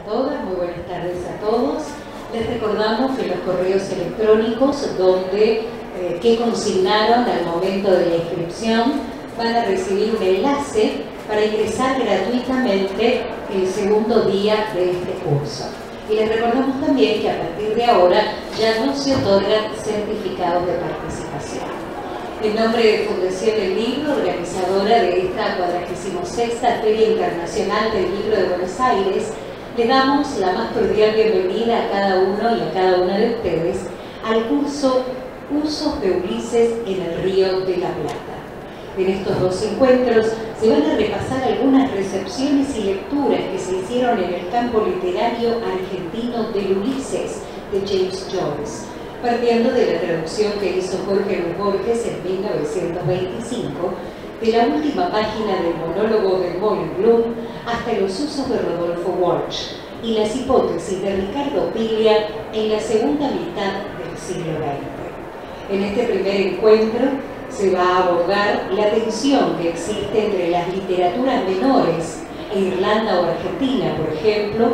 a todas, muy buenas tardes a todos. Les recordamos que los correos electrónicos que consignaron al momento de la inscripción van a recibir un enlace para ingresar gratuitamente el segundo día de este curso. Y les recordamos también que a partir de ahora ya no se otorgan certificados de participación. En nombre de Fundación El Libro, organizadora de esta 46ª Feria Internacional del Libro de Buenos Aires, le damos la más cordial bienvenida a cada uno y a cada una de ustedes al curso Usos de Ulises en el Río de la Plata. En estos dos encuentros se van a repasar algunas recepciones y lecturas que se hicieron en el campo literario argentino del Ulises de James Joyce, partiendo de la traducción que hizo Jorge Luis Borges en 1925, de la última página del monólogo de Molly Bloom hasta los usos de Rodolfo Walsh y las hipótesis de Ricardo Piglia en la segunda mitad del siglo XX. En este primer encuentro se va a abordar la tensión que existe entre las literaturas menores en Irlanda o Argentina, por ejemplo,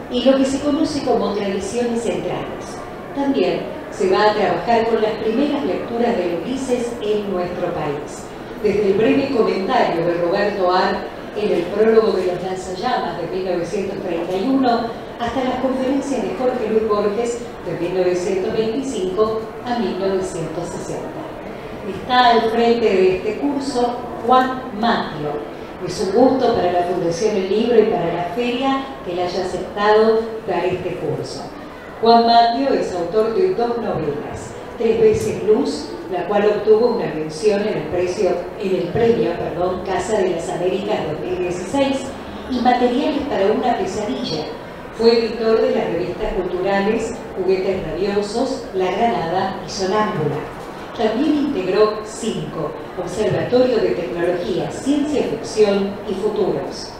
y lo que se conoce como tradiciones centrales. También se va a trabajar con las primeras lecturas de Ulises en nuestro país, desde el breve comentario de Roberto Art en el prólogo de Los Lanzallamas de 1931 hasta las conferencias de Jorge Luis Borges de 1925 a 1960. Está al frente de este curso Juan Mattio. Es un gusto para la Fundación El Libro y para la Feria que le haya aceptado dar este curso. Juan Mattio es autor de dos novelas, Tres veces Luz, la cual obtuvo una mención en el premio Casa de las Américas 2016, y Materiales para una pesadilla. Fue editor de las revistas culturales Juguetes Rabiosos, La Granada y Sonámbula. También integró 5, Observatorio de Tecnología, Ciencia Ficción y Futuros.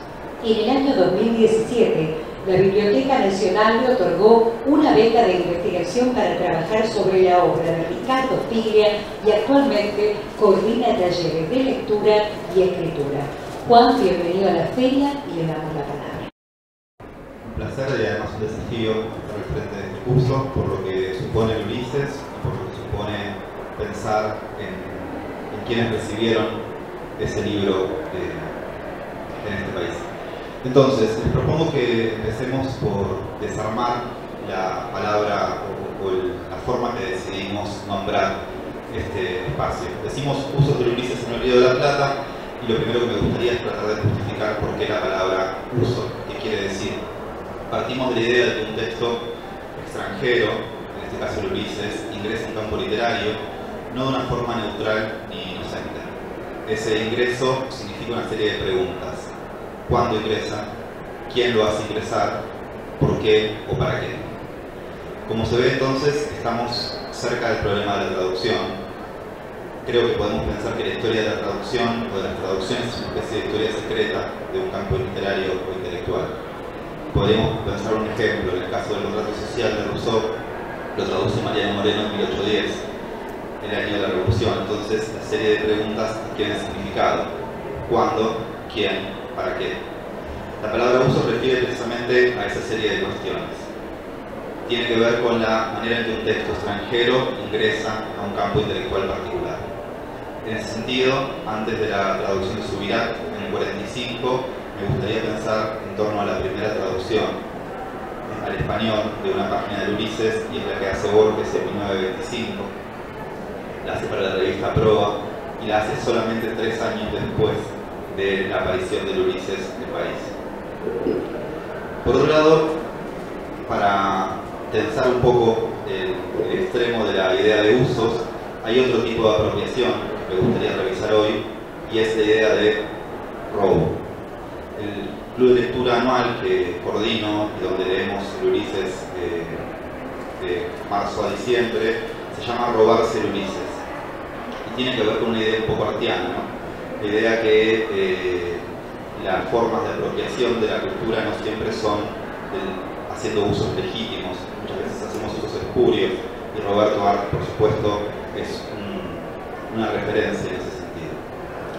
En el año 2017, la Biblioteca Nacional le otorgó una beca de investigación para trabajar sobre la obra de Ricardo Piglia y actualmente coordina talleres de lectura y escritura. Juan, bienvenido a la feria y le damos la palabra. Un placer y además un desafío estar al frente de este curso por lo que supone el Ulises y por lo que supone pensar en quienes recibieron ese libro en este país. Entonces, les propongo que empecemos por desarmar la palabra o la forma que decidimos nombrar este espacio. Decimos usos del Ulises en el Río de la Plata y lo primero que me gustaría es tratar de justificar por qué la palabra uso, qué quiere decir. Partimos de la idea de que un texto extranjero, en este caso el Ulises, ingresa en un campo literario, no de una forma neutral ni inocente. Ese ingreso significa una serie de preguntas. ¿Cuándo ingresa? ¿Quién lo hace ingresar? ¿Por qué o para qué? Como se ve entonces, estamos cerca del problema de la traducción. Creo que podemos pensar que la historia de la traducción o de las traducciones es una especie de historia secreta de un campo literario o intelectual. Podríamos pensar un ejemplo, en el caso del retrato social de Rousseau, lo traduce Mariano Moreno en 1810, el año de la Revolución. Entonces, la serie de preguntas adquieren significado. ¿Cuándo? ¿Quién? ¿Para qué? La palabra uso refiere precisamente a esa serie de cuestiones. Tiene que ver con la manera en que un texto extranjero ingresa a un campo intelectual particular. En ese sentido, antes de la traducción de Subirach, en el 45, me gustaría pensar en torno a la primera traducción al español de una página de Ulises, y es la que hace Borges en 1925. La hace para la revista Proa y la hace solamente 3 años después de la aparición del Ulises en el país. Por otro lado, para tensar un poco el extremo de la idea de usos, hay otro tipo de apropiación que me gustaría revisar hoy, y es la idea de robo. El club de lectura anual que coordino y donde leemos el Ulises de marzo a diciembre se llama Robarse el Ulises, y tiene que ver con una idea un poco artiana, ¿no? La idea que las formas de apropiación de la cultura no siempre son haciendo usos legítimos, muchas veces hacemos usos espurios, y Roberto Art, por supuesto, es una referencia en ese sentido.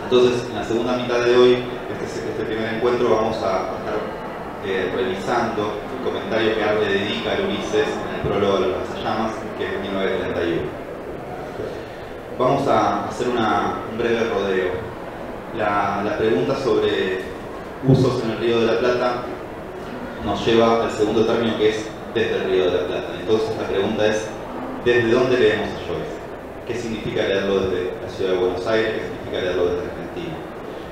Entonces, en la segunda mitad de hoy, este primer encuentro, vamos a estar revisando el comentario que Arle dedica a Ulises en el prólogo de los lanzallamas, que es 1931. Vamos a hacer un breve rodeo. La pregunta sobre usos en el Río de la Plata nos lleva al segundo término, que es desde el Río de la Plata. Entonces la pregunta es, ¿desde dónde leemos a Joyce? ¿Qué significa leerlo desde la ciudad de Buenos Aires? ¿Qué significa leerlo desde Argentina?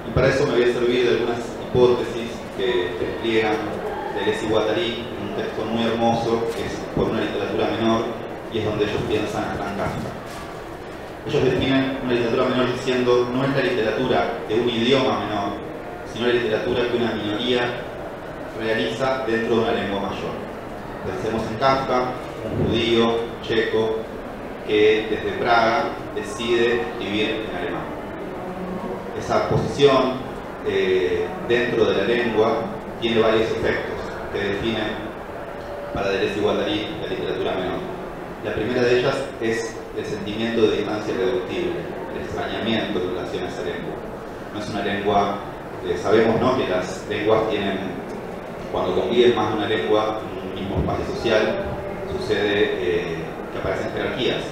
Y para eso me voy a servir de algunas hipótesis que despliegan Deleuze y Guattari en un texto muy hermoso, que es Por una literatura menor, y es donde ellos piensan a Franz Kafka. Ellos definen una literatura menor diciendo, no es la literatura de un idioma menor, sino la literatura que una minoría realiza dentro de una lengua mayor. Pensemos en Kafka, un judío checo que desde Praga decide escribir en alemán. Esa posición dentro de la lengua tiene varios efectos que definen para Deleuze y Guattari la literatura menor. La primera de ellas es el sentimiento de distancia irreductible, el extrañamiento en relación a esa lengua. No es una lengua, sabemos, ¿no?, que las lenguas tienen, cuando conviven más de una lengua en un mismo espacio social, sucede que aparecen jerarquías,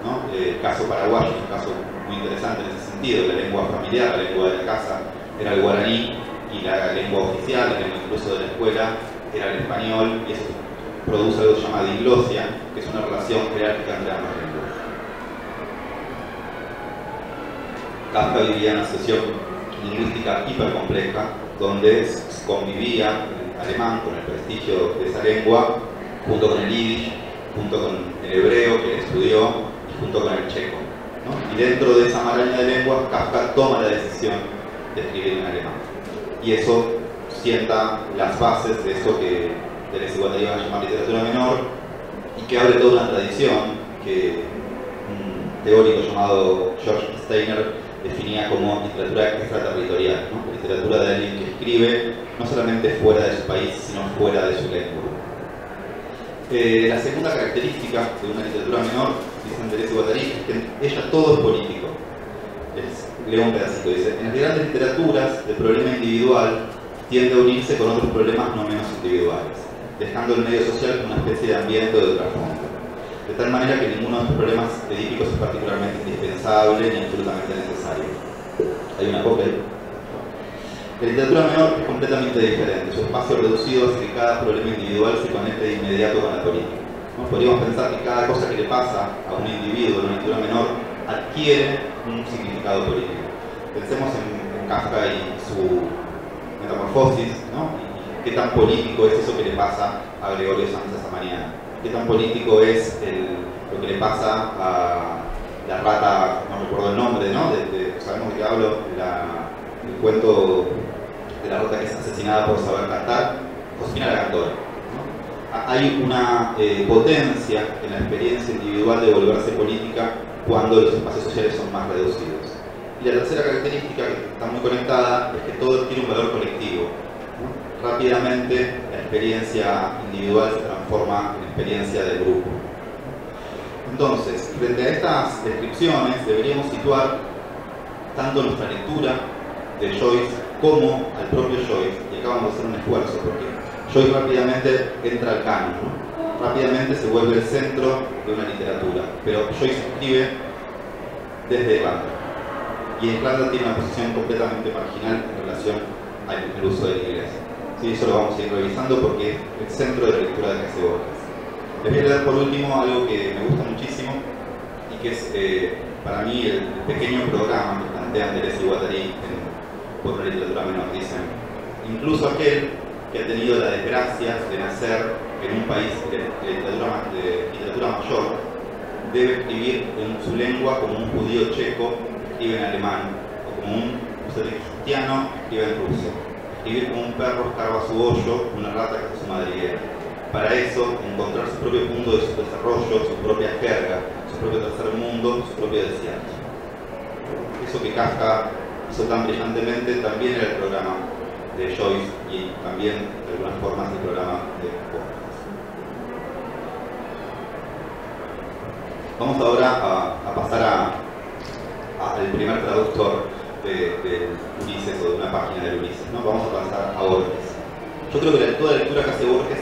¿no? El caso paraguayo es un caso muy interesante en ese sentido. La lengua familiar, la lengua de la casa, era el guaraní, y la lengua oficial, la lengua incluso de la escuela, era el español, y eso produce algo que se llama diglosia, que es una relación jerárquica entre ambas lenguas. Kafka vivía en una situación lingüística hipercompleja, donde convivía el alemán con el prestigio de esa lengua, junto con el yiddish, junto con el hebreo que estudió y junto con el checo, ¿no? Y dentro de esa maraña de lenguas, Kafka toma la decisión de escribir en alemán. Y eso sienta las bases de eso que Deleuze y Guattari van a llamar literatura menor, y que abre toda una tradición que un teórico llamado George Steiner definía como literatura extraterritorial, ¿no? Literatura de alguien que escribe no solamente fuera de su país, sino fuera de su lengua. La segunda característica de una literatura menor, dicen Deleuze y Guattari, es que ella todo es político. Leo un pedacito, dice: en las grandes literaturas, el problema individual tiende a unirse con otros problemas no menos individuales, dejando el medio social como una especie de ambiente o de trasfondo, de tal manera que ninguno de estos problemas edípicos es particularmente indispensable ni absolutamente necesario. Hay una copia ahí. La literatura menor es completamente diferente. Su espacio reducido hace que cada problema individual se conecte de inmediato con la política. ¿No? Podríamos pensar que cada cosa que le pasa a un individuo en una literatura menor adquiere un significado político. Pensemos en Kafka y su metamorfosis, ¿no? Y qué tan político es eso que le pasa a Gregorio Sánchez Amariano. Qué tan político es lo que le pasa a la rata, no recuerdo el nombre, ¿no? Sabemos de qué hablo, el cuento de la rata que es asesinada por saber cantar, Josefina la Cantora, ¿no? Hay una potencia en la experiencia individual de volverse política cuando los espacios sociales son más reducidos. Y la tercera característica, que está muy conectada, es que todo tiene un valor colectivo, ¿no? Rápidamente la experiencia individual se transforma en experiencia del grupo. Entonces, frente a estas descripciones, deberíamos situar tanto nuestra lectura de Joyce como al propio Joyce, y acá vamos a hacer un esfuerzo, porque Joyce rápidamente entra al canon, ¿no? Rápidamente se vuelve el centro de una literatura, pero Joyce escribe desde Irlanda, y Irlanda tiene una posición completamente marginal en relación al uso del inglés. Sí, eso lo vamos a ir revisando porque es el centro de la lectura de Case Borges. Les voy a leer por último algo que me gusta muchísimo y que es para mí el pequeño programa que plantean Deleuze y Guattari por una literatura menor. Dicen: incluso aquel que ha tenido la desgracia de nacer en un país de literatura mayor debe escribir en su lengua como un judío checo escribe en alemán, o como un cristiano escribe en ruso. Escribir como un perro escarba su hoyo, una rata que es su madriguera. Para eso, encontrar su propio punto de su desarrollo, su propia jerga, su propio tercer mundo, su propio desierto. Eso que Kafka hizo tan brillantemente también era el programa de Joyce y también, de algunas formas, el programa de Borges. Vamos ahora a pasar al primer traductor de Ulises, o de una página de Ulises, ¿no? Vamos a pasar a Borges. Yo creo que toda la lectura que hace Borges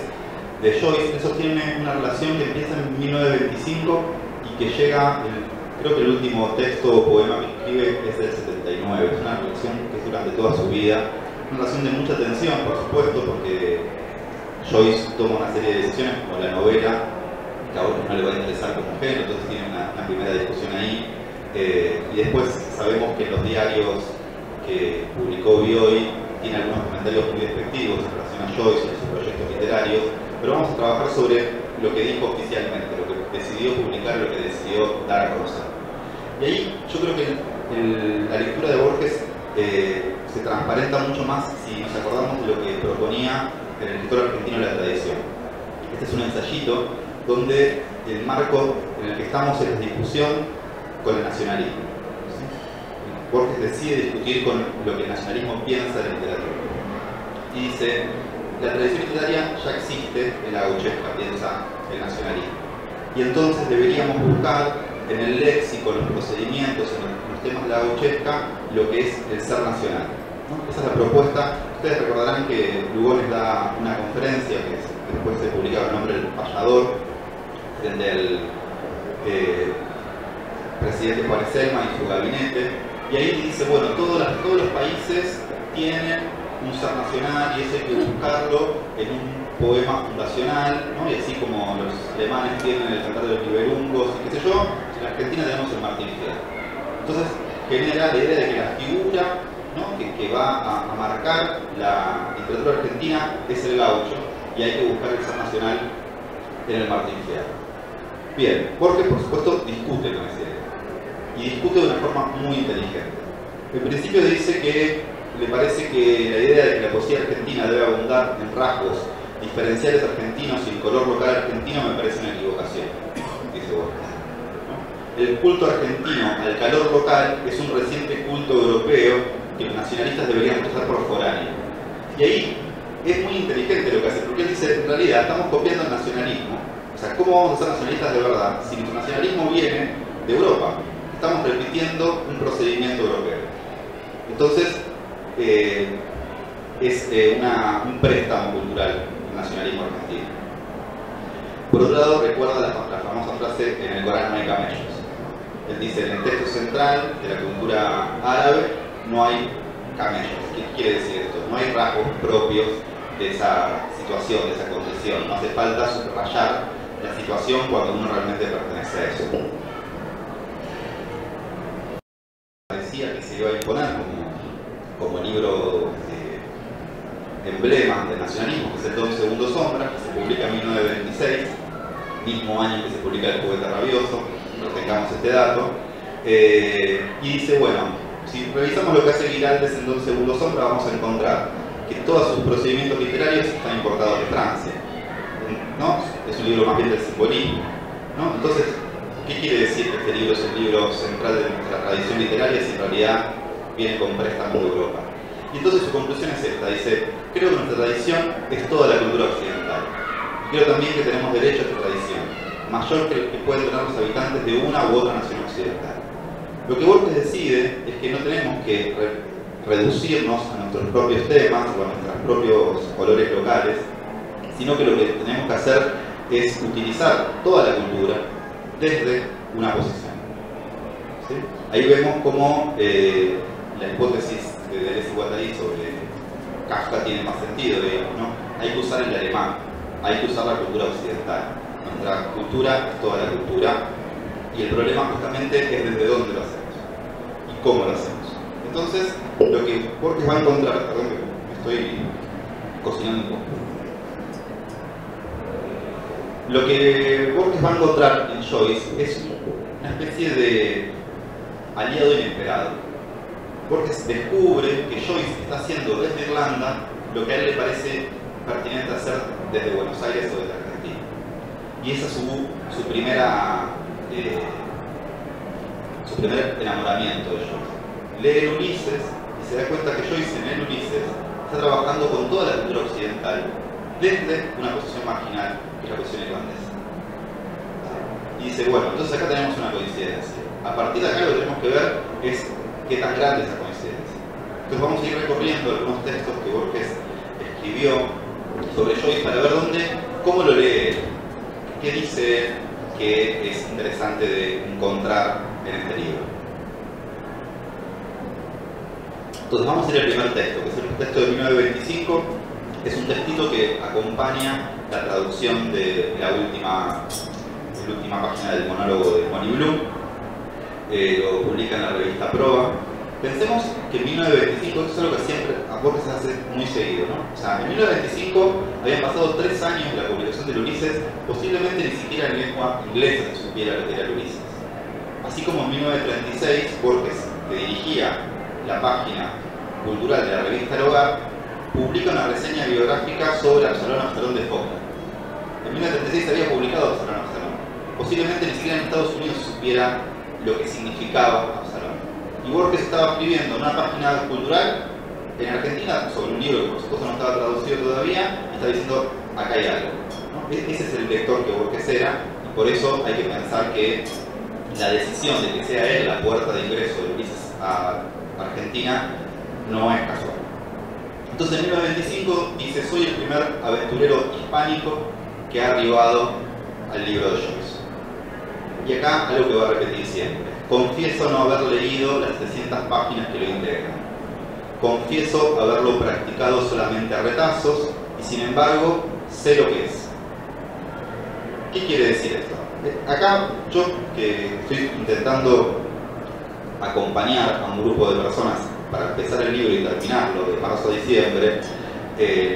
de Joyce, eso tiene una relación que empieza en 1925 y que llega, creo que el último texto o poema que escribe es del 79. Es una relación que es durante toda su vida, una relación de mucha tensión, por supuesto, porque Joyce toma una serie de decisiones como la novela, que a Borges no le va a interesar como género, entonces tiene una primera discusión ahí. Y después sabemos que en los diarios que publicó Bioy tiene algunos comentarios muy despectivos en relación a Joyce y a sus proyectos literarios, pero vamos a trabajar sobre lo que dijo oficialmente, lo que decidió publicar, lo que decidió dar a conocer. Y ahí yo creo que la lectura de Borges se transparenta mucho más si nos acordamos de lo que proponía el escritor argentino de la tradición. Este es un ensayito donde el marco en el que estamos es la discusión con el nacionalismo. ¿Sí? Borges decide discutir con lo que el nacionalismo piensa de la literatura. Y dice, la tradición literaria ya existe en la gauchesca, piensa el nacionalismo. Y entonces deberíamos buscar en el léxico, en los procedimientos, en los temas de la gauchesca, lo que es el ser nacional, ¿no? Esa es la propuesta. Ustedes recordarán que Lugones da una conferencia que después se publica con el nombre del payador, frente al presidente Juárez Celma y su gabinete, y ahí dice, bueno, todos los países tienen un ser nacional y eso hay que buscarlo en un poema fundacional, ¿no? Y así como los alemanes tienen el Cantar de los Nibelungos y qué sé yo, en Argentina tenemos el Martín Fierro. Entonces genera la idea de que la figura, ¿no?, que va a marcar la literatura argentina es el gaucho, y hay que buscar el ser nacional en el Martín Fierro. Bien, Borges por supuesto discute con esa idea, y discute de una forma muy inteligente. En principio dice que le parece que la idea de que la poesía argentina debe abundar en rasgos diferenciales argentinos y el color local argentino me parece una equivocación, dice Borges, ¿no? El culto argentino al calor local es un reciente culto europeo que los nacionalistas deberían empezar por foráneo. Y ahí es muy inteligente lo que hace, porque él dice, en realidad estamos copiando el nacionalismo. O sea, ¿cómo vamos a ser nacionalistas de verdad si nuestro nacionalismo viene de Europa? Estamos repitiendo un procedimiento europeo. Entonces, es un préstamo cultural el nacionalismo argentino. Por otro lado, recuerda la famosa frase, en el Corán no hay camellos. Él dice, en el texto central de la cultura árabe no hay camellos. ¿Qué quiere decir esto? No hay rasgos propios de esa situación, de esa condición. No hace falta subrayar la situación cuando uno realmente pertenece a eso. Decía que se iba a imponer como libro emblema del nacionalismo, que es el Don Segundo Sombra, que se publica en 1926, mismo año que se publica El Juguete Rabioso, no tengamos este dato, y dice, bueno, si revisamos lo que hace Guiraldes en Don Segundo Sombra, vamos a encontrar que todos sus procedimientos literarios están importados de Francia, ¿no? Es un libro más bien del simbolismo, ¿no? Entonces, ¿qué quiere decir que este libro es el libro central de nuestra tradición literaria si en realidad viene con préstamo de Europa? Y entonces su conclusión es esta, dice, creo que nuestra tradición es toda la cultura occidental. Y creo también que tenemos derecho a esta tradición, mayor que el que pueden tener los habitantes de una u otra nación occidental. Lo que Borges decide es que no tenemos que reducirnos a nuestros propios temas o a nuestros propios colores locales, sino que lo que tenemos que hacer es utilizar toda la cultura desde una posición. ¿Sí? Ahí vemos cómo la hipótesis de Deleuze y Guattari sobre Kafka tiene más sentido, digamos, ¿no? Hay que usar el alemán, hay que usar la cultura occidental. Nuestra cultura es toda la cultura, y el problema justamente es desde dónde lo hacemos y cómo lo hacemos. Entonces, lo que Borges va a encontrar, perdón que me estoy cocinando un poco. Lo que Borges va a encontrar en Joyce es una especie de aliado inesperado. Borges descubre que Joyce está haciendo desde Irlanda lo que a él le parece pertinente hacer desde Buenos Aires o desde Argentina. Y ese es su primer enamoramiento de Joyce. Lee Ulises y se da cuenta que Joyce en el Ulises está trabajando con toda la cultura occidental desde una posición marginal, que es la posición irlandesa. Y dice, bueno, entonces acá tenemos una coincidencia. A partir de acá lo que tenemos que ver es qué tan grande es esa coincidencia. Entonces vamos a ir recorriendo algunos textos que Borges escribió sobre Joyce para ver cómo lo lee él, qué dice que es interesante de encontrar en este libro. Entonces vamos a ir al primer texto, que es el texto de 1925. Es un textito que acompaña la traducción de la última página del monólogo de Moni Bloom. Lo publica en la revista Proa. Pensemos que en 1925, esto es algo que siempre a Borges se hace muy seguido, ¿no? O sea, en 1925 habían pasado 3 años de la publicación del Ulises, posiblemente ni siquiera en lengua inglesa se supiera lo que era el Ulises. Así como en 1936, Borges, que dirigía la página cultural de la revista El Hogar, publica una reseña biográfica sobre Absalón de Faulkner. En 1936 había publicado Absalón. Posiblemente ni siquiera en Estados Unidos se supiera lo que significaba Absalón. Y Borges estaba escribiendo una página cultural en Argentina sobre un libro que por supuesto no estaba traducido todavía, y está diciendo, acá hay algo, ¿no? Ese es el lector que Borges era, y por eso hay que pensar que la decisión de que sea él la puerta de ingreso de Ulises a Argentina no es casual. Entonces en 1925 dice, soy el primer aventurero hispánico que ha arribado al libro de Joyce. Y acá algo que va a repetir siempre. Confieso no haber leído las 300 páginas que lo integran. Confieso haberlo practicado solamente a retazos y sin embargo sé lo que es. ¿Qué quiere decir esto? Acá yo, que estoy intentando acompañar a un grupo de personas para empezar el libro y terminarlo de marzo a diciembre,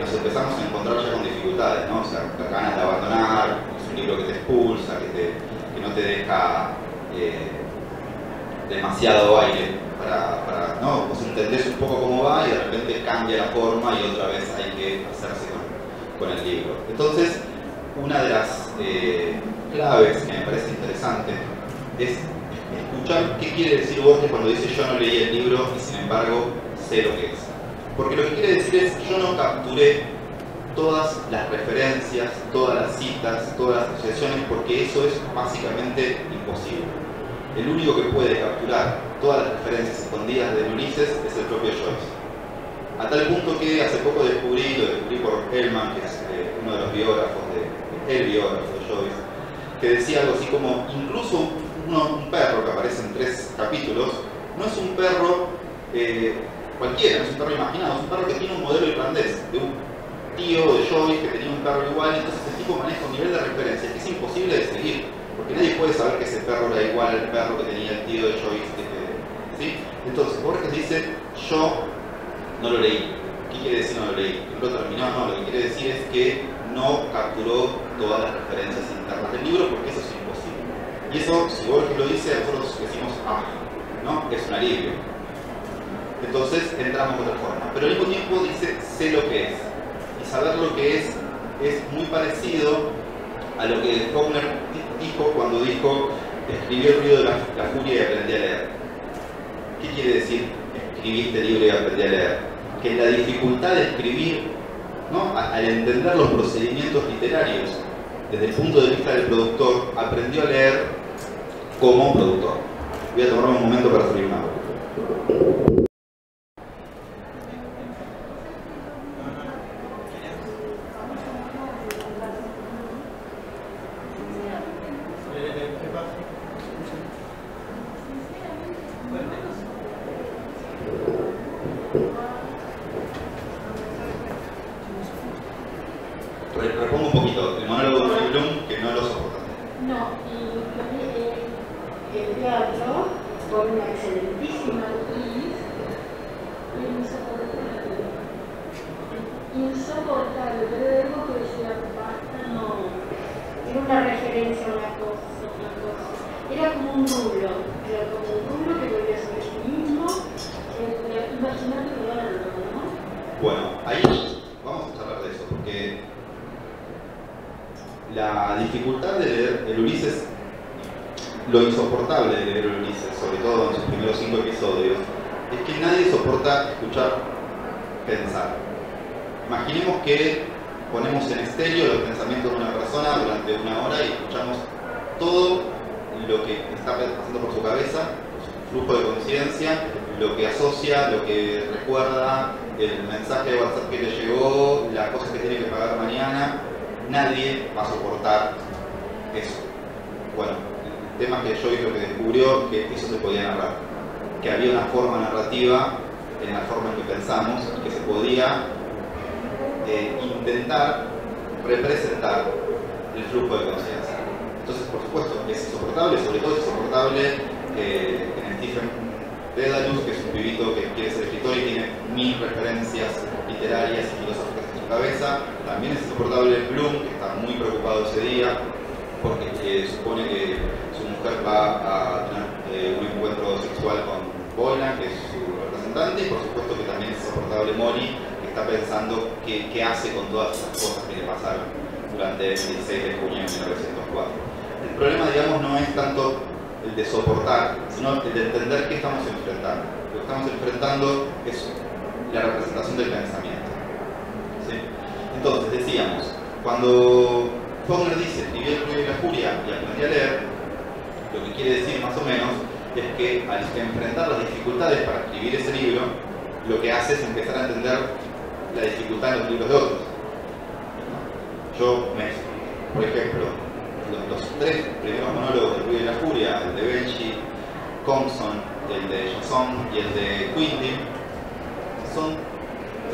nos empezamos a encontrar ya con dificultades, ¿no? O sea, ganas de abandonar, es un libro que te expulsa, que no te deja demasiado aire ¿no? Pues entendés un poco cómo va y de repente cambia la forma y otra vez hay que hacerse con el libro. Entonces, una de las claves que me parece interesante es escuchar qué quiere decir Borges cuando dice yo no leí el libro y sin embargo sé lo que es. Porque lo que quiere decir es yo no capturé todas las referencias, todas las citas, todas las asociaciones, porque eso es básicamente imposible. El único que puede capturar todas las referencias escondidas de Ulises es el propio Joyce. A tal punto que hace poco lo descubrí por Hellman, que es uno de los biógrafos, el biógrafo de Joyce, que decía algo así como, incluso un perro que aparece en 3 capítulos, no es un perro cualquiera, no es un perro imaginado, es un perro que tiene un modelo irlandés, de un tío de Joyce que tenía un perro igual, entonces el tipo maneja un nivel de referencia que es imposible de seguir, porque nadie puede saber que ese perro era igual al perro que tenía el tío de Joyce, ¿sí? Entonces Borges dice, yo no lo leí. ¿Qué quiere decir no lo leí? ¿No lo terminó? No, lo que quiere decir es que no capturó todas las referencias internas del libro, porque eso es imposible. Y eso, si Borges lo dice, nosotros decimos, ¿no? Es un alivio. Entonces entramos de otra forma. Pero al mismo tiempo dice, sé lo que es. Y saber lo que es muy parecido a lo que Faulkner dijo cuando dijo, escribí el ruido de la furia y aprendí a leer. ¿Qué quiere decir escribí este libro y aprendí a leer? Que la dificultad de escribir, ¿no? Al entender los procedimientos literarios desde el punto de vista del productor, aprendió a leer como productor. Voy a tomarme un momento para servir una agua. Repongo un poquito el monólogo de Moni Bloom, que no lo soporta. No, y el teatro, por una excelentísima actriz, insoportable, pero de algo que decía, basta, no. Era una referencia a una cosa. Era como un rulo que volvía sobre sí mismo. Imagínate verlo, ¿no? Bueno, ahí vamos a charlar de eso, porque la dificultad de leer el Ulises, lo insoportable de leer el Ulises, sobre todo en sus primeros 5 episodios, es que nadie soporta escuchar pensar. Imaginemos que ponemos en estéreo los pensamientos de una persona durante 1 hora y escuchamos todo lo que está pasando por su cabeza, por su flujo de conciencia, lo que asocia, lo que recuerda, el mensaje de WhatsApp que le llegó, las cosas que tiene que pagar mañana. Nadie va a soportar eso. Bueno, el tema que Joyce lo que descubrió, que eso se podía narrar, que había una forma narrativa en la forma en que pensamos, que se podía intentar representar el flujo de conciencia. Entonces, por supuesto, es insoportable, sobre todo es insoportable en Stephen Dedalus, que es un pibito que quiere ser escritor y tiene 1000 referencias literarias y filosóficas en su cabeza. También es insoportable Bloom, que está muy preocupado ese día, porque supone que su mujer va a tener un encuentro sexual con Boylan, que es su representante, y por supuesto que también es insoportable Molly, que está pensando qué hace con todas esas cosas que le pasaron durante el 16 de junio de 1904. El problema, digamos, no es tanto el de soportar, sino el de entender qué estamos enfrentando. Lo que estamos enfrentando es la representación del pensamiento. ¿Sí? Entonces, decíamos, cuando Faulkner dice escribí El ruido y la furia y aprendí a leer, lo que quiere decir más o menos es que al enfrentar las dificultades para escribir ese libro, lo que hace es empezar a entender la dificultad en los libros de otros. Por ejemplo, los 3 primeros monólogos del ruido y la furia, el de Benji, Compson, el de Jason y el de Quintin, son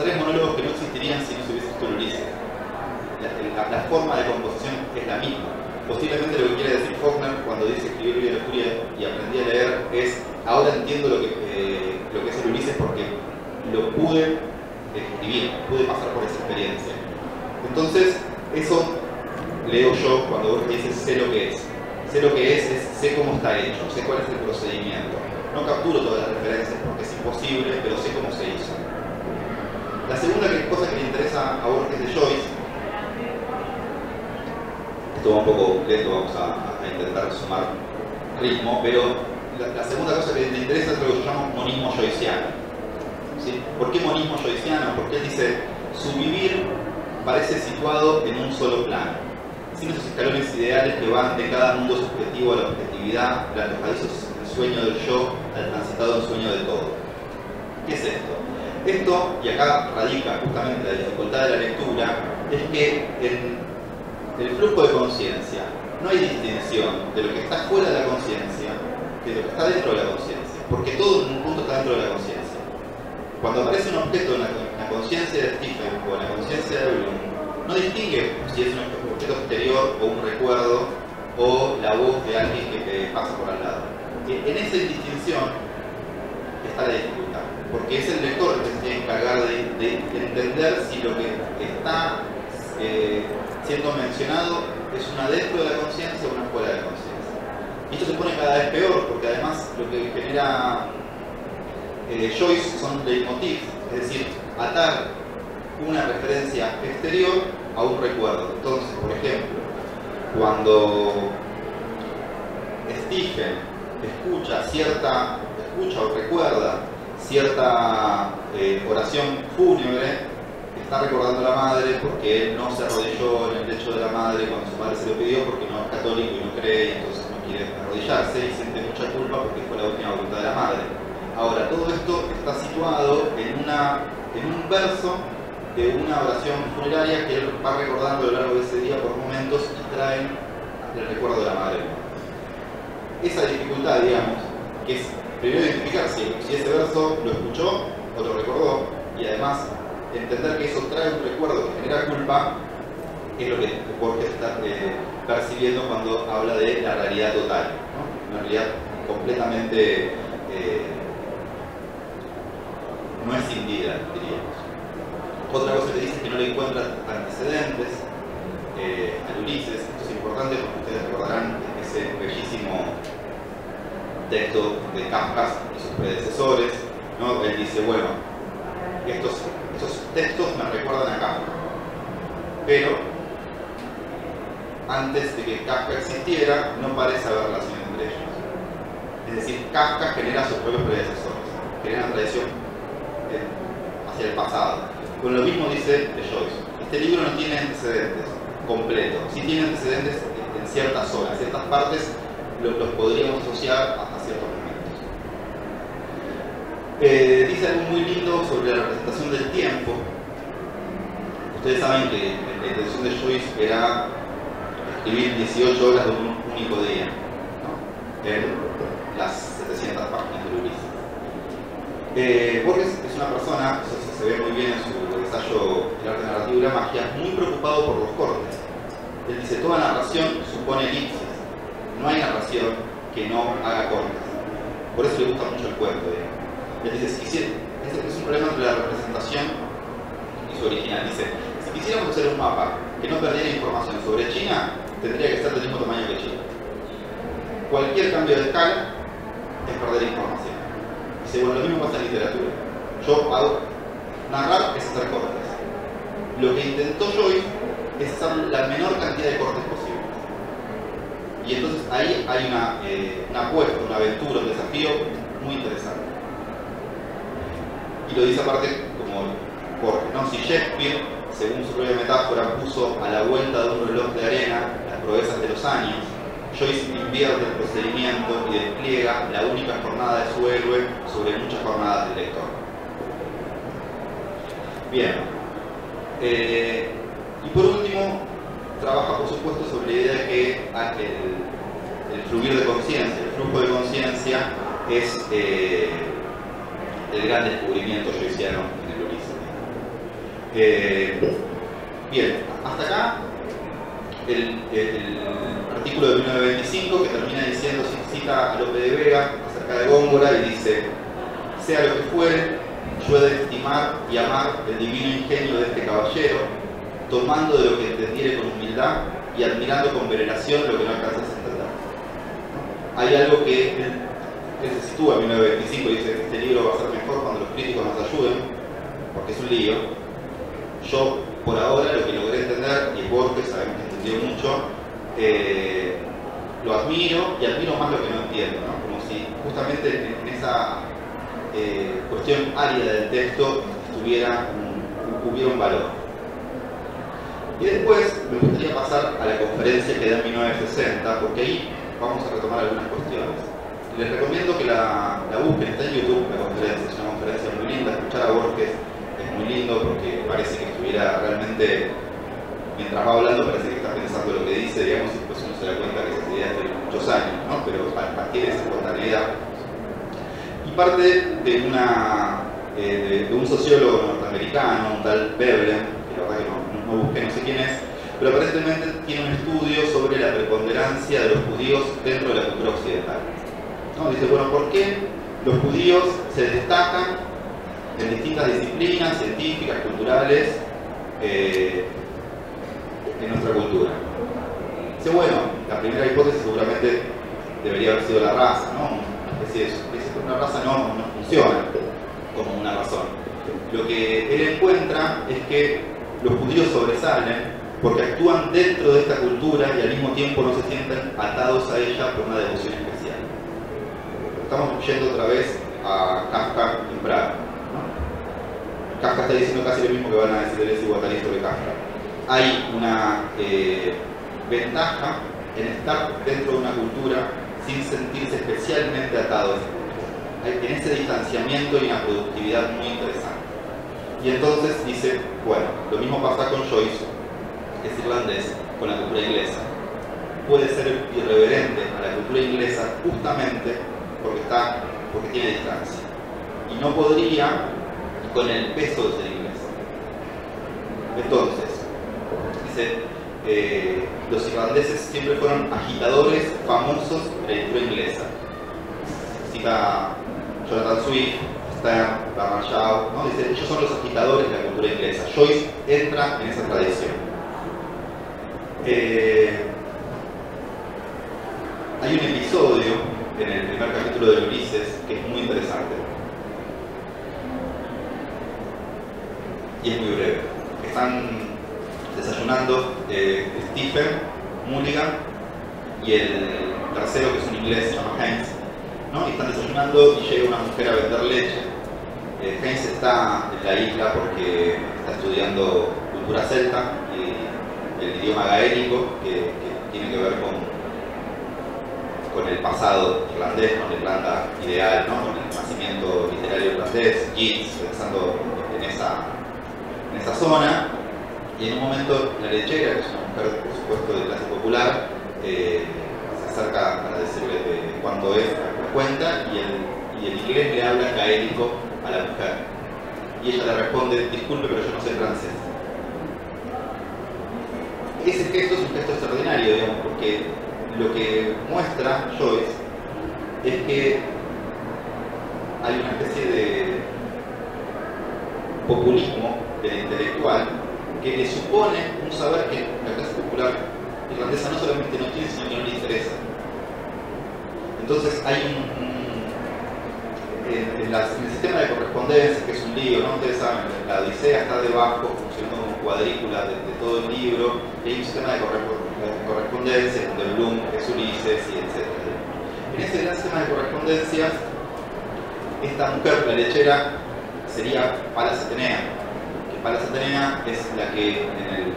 3 monólogos que no existirían si no se hubiese escrito Ulises. La forma de composición es la misma. Posiblemente lo que quiere decir Faulkner cuando dice escribí El ruido y la furia y aprendí a leer es ahora entiendo lo que es el Ulises porque lo pude escribir, pude pasar por esa experiencia. Entonces, eso leo yo cuando vos dices sé lo que es. Sé lo que es sé cómo está hecho, sé cuál es el procedimiento. No capturo todas las referencias porque es imposible, pero sé cómo se hizo. La segunda cosa que le interesa a Borges de Joyce, esto va un poco lento, vamos a intentar sumar ritmo, pero la segunda cosa que le interesa es lo que yo llamo monismo joyciano. ¿Sí? ¿Por qué monismo joyciano? Porque él dice, su vivir parece situado en un solo plano, sin esos escalones ideales que van de cada mundo subjetivo a la objetividad, de antojadizos el sueño del yo, al transitado el sueño de todo. ¿Qué es esto? Esto, y acá radica justamente la dificultad de la lectura, es que en el flujo de conciencia no hay distinción de lo que está fuera de la conciencia de lo que está dentro de la conciencia, porque todo en un punto está dentro de la conciencia. Cuando aparece un objeto en la conciencia de Stephen o en la conciencia de Bloom, no distingue si es un objeto exterior o un recuerdo o la voz de alguien que te pasa por al lado. En esa indistinción está la dificultad, porque es el lector el que se tiene que encargar de entender si lo que está siendo mencionado es una dentro de la conciencia o una fuera de la conciencia. Y esto se pone cada vez peor, porque además lo que genera Joyce son leitmotiv, es decir, atar una referencia exterior a un recuerdo. Entonces, por ejemplo, cuando Stephen escucha o recuerda cierta oración fúnebre, está recordando a la madre porque él no se arrodilló en el lecho de la madre cuando su madre se lo pidió porque no es católico y no cree y entonces no quiere arrodillarse y siente mucha culpa porque fue la última voluntad de la madre. Ahora, todo esto está situado en un verso de una oración funeraria que él va recordando a lo largo de ese día por momentos y traen el recuerdo de la madre. Esa dificultad, digamos, que es primero identificar si ese verso lo escuchó o lo recordó y además entender que eso trae un recuerdo que genera culpa, es lo que Borges está percibiendo cuando habla de la realidad total, ¿no? Una realidad completamente no escindida, diríamos. Otra cosa que dice es que no le encuentra antecedentes al Ulises. Esto es importante porque ustedes recordarán ese bellísimo texto de Kafka y sus predecesores, ¿no? Él dice, bueno, estos textos me recuerdan a Kafka, pero antes de que Kafka existiera no parece haber relación entre ellos. Es decir, Kafka genera sus propios predecesores, genera una tradición hacia el pasado. Con lo mismo dice de Joyce, este libro no tiene antecedentes completos, sí tiene antecedentes en ciertas zonas, ciertas partes los podríamos asociar hasta ciertos momentos. Dice algo muy lindo sobre la representación del tiempo. Ustedes saben que la intención de Joyce era escribir 18 horas de un único día, ¿no? En las 700 páginas de Ulises. Borges es una persona, eso se ve muy bien en su ensayo El arte narrativo y la magia, muy preocupado por los cortes. Él dice, toda narración supone elipsis, no hay narración que no haga cortes. Por eso le gusta mucho el cuento. Él dice, es un problema entre la representación y su original. Dice, si quisiéramos hacer un mapa que no perdiera información sobre China, tendría que ser del mismo tamaño que China. Cualquier cambio de escala es perder información. Dice, bueno, lo mismo pasa en literatura. Narrar es hacer cortes. Lo que intentó Joyce es hacer la menor cantidad de cortes posibles. Y entonces ahí hay una apuesta, una aventura, un desafío muy interesante. Y lo dice aparte como Borges, ¿no? Si Shakespeare, según su propia metáfora, puso a la vuelta de un reloj de arena las proezas de los años, Joyce invierte el procedimiento y despliega la única jornada de su héroe sobre muchas jornadas del lector. Bien. Y por último, trabaja por supuesto sobre la idea de que el fluir de conciencia, el flujo de conciencia es el gran descubrimiento joyciano en el Ulises. Bien, hasta acá el artículo de 1925 que termina diciendo, cita a Lope de Vega acerca de Góngora y dice: sea lo que fuere, yo he de estimar y amar el divino ingenio de este caballero, tomando de lo que entendiere con humildad y admirando con veneración lo que no alcanzas a entender. Hay algo que se sitúa en 1925 y dice: este libro va a ser mejor cuando los críticos nos ayuden, porque es un lío. Yo, por ahora, lo que logré entender, y Borges sabemos que entendió mucho, lo admiro y admiro más lo que no entiendo, ¿no? Como si justamente en esa cuestión árida del texto hubiera un valor. Y después me gustaría pasar a la conferencia que da en 1960, porque ahí vamos a retomar algunas cuestiones. Les recomiendo que la busquen, está en YouTube la conferencia, es una conferencia muy linda. Escuchar a Borges es muy lindo porque parece que estuviera realmente, mientras va hablando parece que está pensando lo que dice, digamos, y después uno se da cuenta que esas ideas tienen muchos años, ¿no? Pero adquiere esa espontaneidad. Y parte de un sociólogo norteamericano, un tal Veblen, que la verdad que no busqué, no sé quién es, pero aparentemente tiene un estudio sobre la preponderancia de los judíos dentro de la cultura occidental. ¿No? Dice, bueno, ¿por qué los judíos se destacan en distintas disciplinas científicas, culturales, en nuestra cultura? Dice, bueno, la primera hipótesis seguramente debería haber sido la raza, ¿no? Es decir, una raza no funciona como una razón. Lo que él encuentra es que los judíos sobresalen porque actúan dentro de esta cultura y al mismo tiempo no se sienten atados a ella por una devoción especial. Estamos yendo otra vez a Kafka en Praga, ¿no? Kafka está diciendo casi lo mismo que van a decir Deleuze y Guattari sobre Kafka. Hay una ventaja en estar dentro de una cultura sin sentirse especialmente atado a esa cultura. En ese distanciamiento hay una productividad muy interesante. Y entonces dice, bueno, lo mismo pasa con Joyce, que es irlandés, con la cultura inglesa. Puede ser irreverente a la cultura inglesa justamente porque tiene distancia. Y no podría con el peso de ser inglés. Entonces, dice, los irlandeses siempre fueron agitadores famosos de la cultura inglesa. Cita Jonathan Swift, Stern, Bernard Shaw, ¿no? Dice, ellos son los agitadores de la cultura inglesa. Joyce entra en esa tradición. Hay un episodio en el primer capítulo de Ulises que es muy interesante y es muy breve. Están desayunando Stephen, Mulligan y el tercero, que es un inglés, se llama Haynes, ¿no? Y están desayunando y llega una mujer a vender leche. Haynes está en la isla porque está estudiando cultura celta y el idioma gaélico que tiene que ver con con el pasado irlandés, con la Irlanda ideal, ¿no? Con el nacimiento literario irlandés, Yeats, pensando en esa zona. Y en un momento la lechera, que es una mujer por supuesto de clase popular, se acerca para decirle de cuánto es la cuenta, y el inglés le habla gaélico a la mujer. Y ella le responde: disculpe, pero yo no sé francés. Ese gesto es un gesto extraordinario, digamos, porque lo que muestra Joyce es que hay una especie de populismo del intelectual que le supone un saber que la clase popular irlandesa no solamente no tiene, sino que no le interesa. Entonces hay en el sistema de correspondencia, que es un lío, ¿no? Ustedes saben, la Odisea está debajo, funcionando como cuadrícula de todo el libro, y hay un sistema de correspondencia donde Bloom es Ulises, y etc. En ese gran sistema de correspondencias, esta mujer, la lechera, sería Palas Atenea, que Palas Atenea es la que en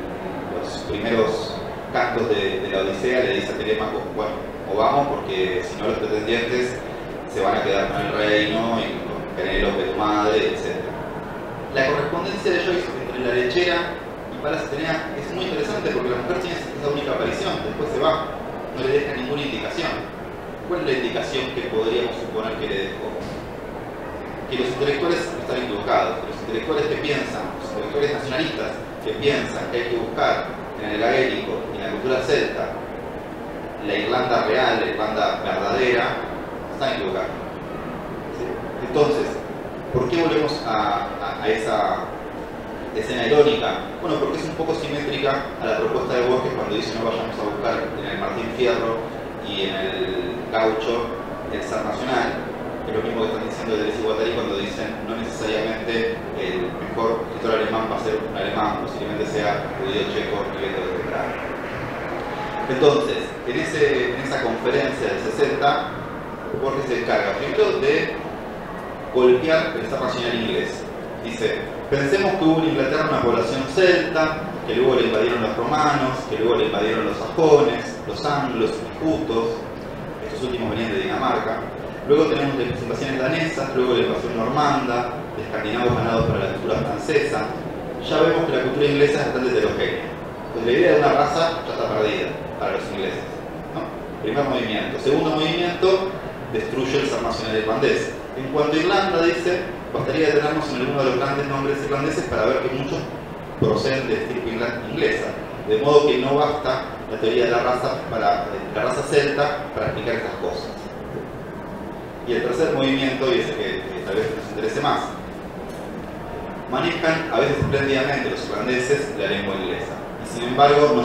los primeros cantos de la Odisea le dice a Telémaco: bueno, o vamos, porque si no los pretendientes se van a quedar con el reino y con Penélope, tu madre, etc. La correspondencia de Joyce entre la lechera y Palas Atenea es muy interesante, porque la mujer tiene esa única aparición, después se va, no le deja ninguna indicación. ¿Cuál es la indicación que podríamos suponer que le dejó? Que los intelectuales están equivocados, que los intelectuales que piensan, los intelectuales nacionalistas que piensan que hay que buscar en el gaélico y en la cultura celta la Irlanda real, la Irlanda verdadera, están equivocados. ¿Sí? Entonces, ¿por qué volvemos a esa escena irónica? Bueno, porque es un poco simétrica a la propuesta de Borges cuando dice: no vayamos a buscar en el Martín Fierro y en el Gaucho el ser nacional. Es lo mismo que están diciendo Deleuze y Guattari cuando dicen: no necesariamente el mejor escritor alemán va a ser un alemán, posiblemente sea judío, checo, viviendo desde Praga. Entonces, en esa conferencia del 60, Borges se encarga primero de golpear el ser nacional inglés. Dice: pensemos que hubo en Inglaterra una población celta, que luego le invadieron los romanos, que luego le invadieron los sajones, los anglos, los jutos, estos últimos venían de Dinamarca. Luego tenemos las invasiones danesas, luego la invasión normanda, de escandinavos ganados para la cultura francesa. Ya vemos que la cultura inglesa es bastante heterogénea. Entonces la idea de una raza ya está perdida para los ingleses, ¿no? Primer movimiento. Segundo movimiento, destruye el ser nacional irlandés. En cuanto a Irlanda, dice, bastaría detenernos en alguno de los grandes nombres irlandeses para ver que muchos proceden de estirpe inglesa. De modo que no basta la teoría de la raza celta para explicar estas cosas. Y el tercer movimiento, y ese que tal vez nos interese más, manejan a veces espléndidamente los irlandeses la lengua inglesa, y sin embargo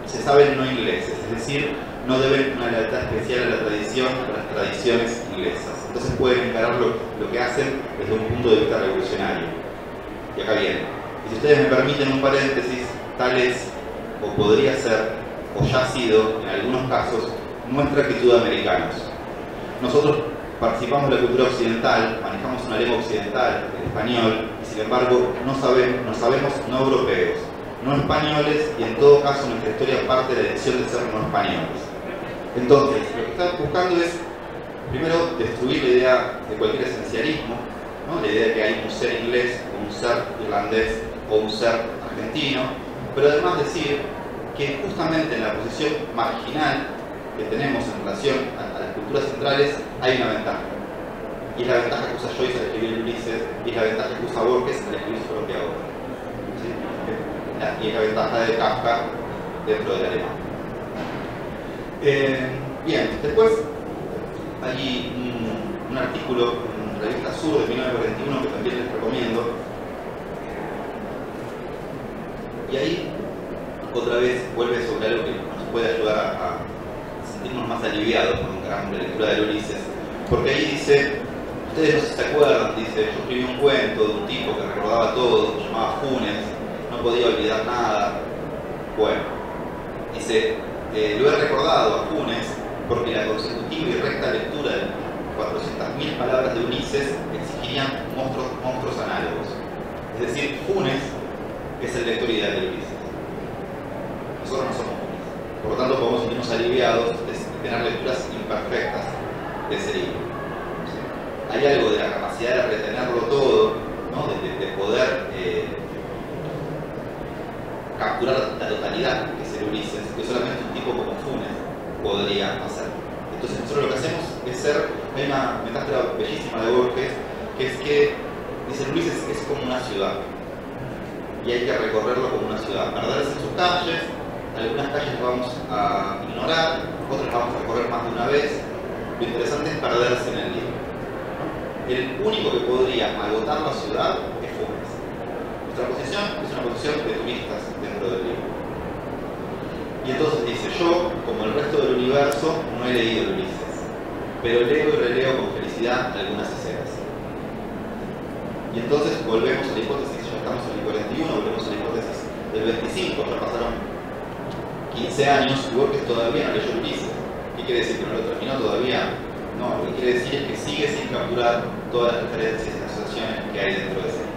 se saben no ingleses, es decir, no deben una lealtad especial a la tradición, a las tradiciones inglesas. Entonces pueden encarar lo que hacen desde un punto de vista revolucionario. Y acá viene. Y si ustedes me permiten un paréntesis, tal es, o podría ser, o ya ha sido, en algunos casos, nuestra actitud de americanos. Nosotros participamos de la cultura occidental, manejamos una lengua occidental, el español, y sin embargo nos sabemos no europeos, no españoles, y en todo caso nuestra historia parte de la decisión de ser no españoles. Entonces, lo que están buscando es, primero, destruir la idea de cualquier esencialismo, ¿no? La idea de que hay un ser inglés, o un ser irlandés, o un ser argentino, pero además decir que justamente en la posición marginal que tenemos en relación a las culturas centrales hay una ventaja. Y es la ventaja que usa Joyce al escribir Ulises, y es la ventaja que usa Borges al escribir su propia obra. ¿Sí? Y es la ventaja de Kafka dentro del alemán. Bien, después hay un artículo en la revista Sur de 1941 que también les recomiendo. Y ahí otra vez vuelve sobre algo que nos puede ayudar a sentirnos más aliviados cuando encaramos la lectura de Ulises, porque ahí dice, ustedes no sé si se acuerdan, dice, yo escribí un cuento de un tipo que recordaba todo, se llamaba Funes, no podía olvidar nada. Bueno, dice, lo he recordado a Funes porque la consecutiva y recta lectura de 400.000 palabras de Ulises exigirían monstruos análogos. Es decir, Funes es el lector ideal de Ulises. Nosotros no somos Funes. Por lo tanto, podemos sentirnos aliviados tener lecturas imperfectas de ese libro. ¿Sí? Hay algo de la capacidad de retenerlo todo, ¿no? de poder capturar la totalidad que es el Ulises, que solamente un tipo como Funes podría hacer. Entonces nosotros lo que hacemos es hay una metáfora bellísima de Borges, que es que dice el Ulises es como una ciudad y hay que recorrerlo como una ciudad, perderse en sus calles. Algunas calles las vamos a ignorar, otras las vamos a recorrer más de una vez. Lo interesante es perderse en el libro. El único que podría agotar la ciudad es Funes. Nuestra posición es una posición de turistas dentro del libro. Y entonces dice, yo, como el resto del universo, no he leído el Ulises, pero leo y releo con felicidad algunas escenas. Y entonces volvemos a la hipótesis, ya estamos en el 41, volvemos a la hipótesis del 25, ya pasaron 15 años y Borges todavía no leyó el Ulises. ¿Qué quiere decir? ¿Que no lo terminó todavía? No, lo que quiere decir es que sigue sin capturar todas las referencias y asociaciones que hay dentro de ese libro.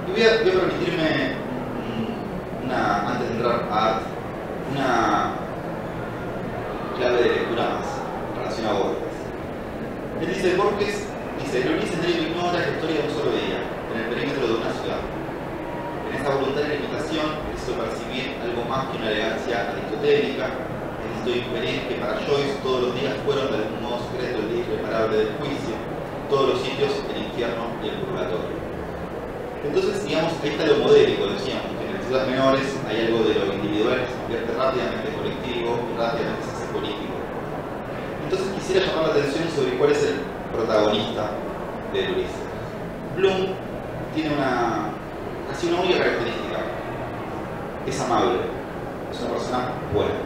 Y voy a permitirme, antes de entrar a arte, una clave de lectura más en relación a Borges. Él dice, Borges dice, el Ulises negro ignora la historia de un solo día, en el perímetro de una ciudad. En esta voluntaria limitación hizo percibir algo más que una elegancia aristotélica. Necesito inferir que para Joyce todos los días fueron de algún modo secreto el día irreparable del juicio, todos los sitios el infierno y el purgatorio. Entonces, digamos, ahí está lo modélico, decíamos, que en las ciudades menores hay algo de lo individual que se convierte rápidamente en colectivo y rápidamente se hace político. Entonces quisiera llamar la atención sobre cuál es el protagonista de Ulises. Bloom tiene casi una única característica: es amable, es una persona buena.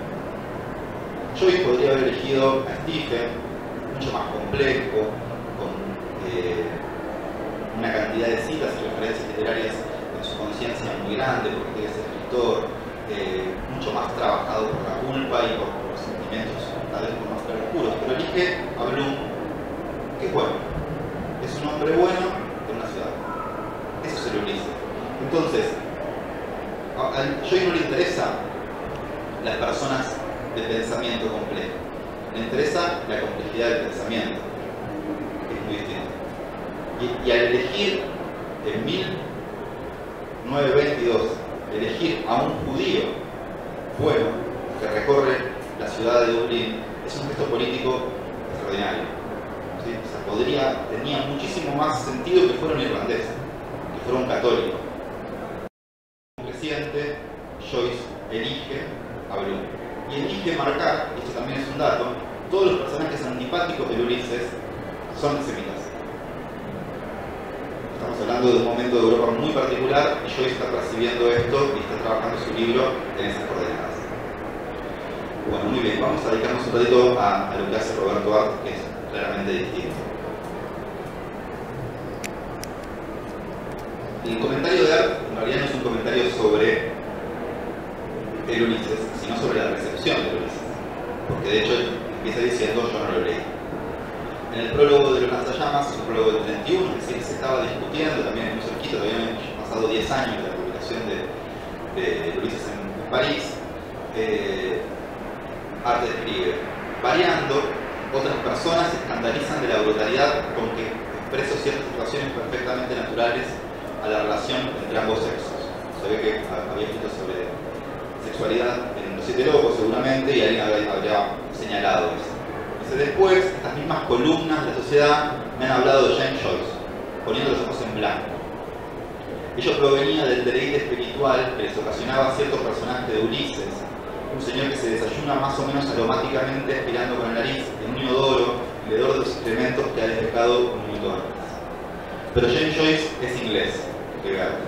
Joyce podría haber elegido a Stephen, mucho más complejo, con una cantidad de citas y referencias literarias en su conciencia muy grande, porque quiere ser escritor, mucho más trabajado por la culpa y por los sentimientos tal vez por más oscuros, pero elige a Bloom, que es bueno, es un hombre bueno en una ciudad. Eso es el Ulises. Entonces, a Joyce no le interesa las personas de pensamiento complejo, le interesa la complejidad del pensamiento, que es muy distinto. Y al elegir en 1922, elegir a un judío bueno que recorre la ciudad de Dublín, es un gesto político extraordinario. ¿Sí? O sea, tenía muchísimo más sentido que fuera un irlandés, que fuera un católico. Reciente, Joyce elige a Bloom. Y elige marcar, y esto también es un dato, todos los personajes antipáticos de Ulises son semitas. Estamos hablando de un momento de Europa muy particular y Joyce está percibiendo esto y está trabajando su libro en esas coordenadas. Bueno, muy bien, vamos a dedicarnos un ratito a lo que hace Roberto Arlt, que es claramente distinto. El comentario de Arlt en realidad no es un comentario sobre el Ulises, sino sobre la recepción del Ulises, porque de hecho empieza diciendo yo no lo leí. En el prólogo de Los lanzallamas, el prólogo del 31, es decir, se estaba discutiendo también muy cerquita, todavía han pasado 10 años de la publicación de Ulises en París. Arlt escribe, variando, otras personas se escandalizan de la brutalidad con que expreso ciertas situaciones perfectamente naturales a la relación entre ambos sexos. Se ve que había escrito sobre sexualidad en Los Siete Locos seguramente y alguien habría señalado eso. Dice, después, estas mismas columnas de la sociedad me han hablado de James Joyce, poniendo los ojos en blanco. Ello provenía del deleite espiritual que les ocasionaba a cierto personaje de Ulises, un señor que se desayuna más o menos aromáticamente aspirando con la nariz en un inodoro alrededor de los excrementos que ha defecado un minuto antes. Pero James Joyce es inglés, legal.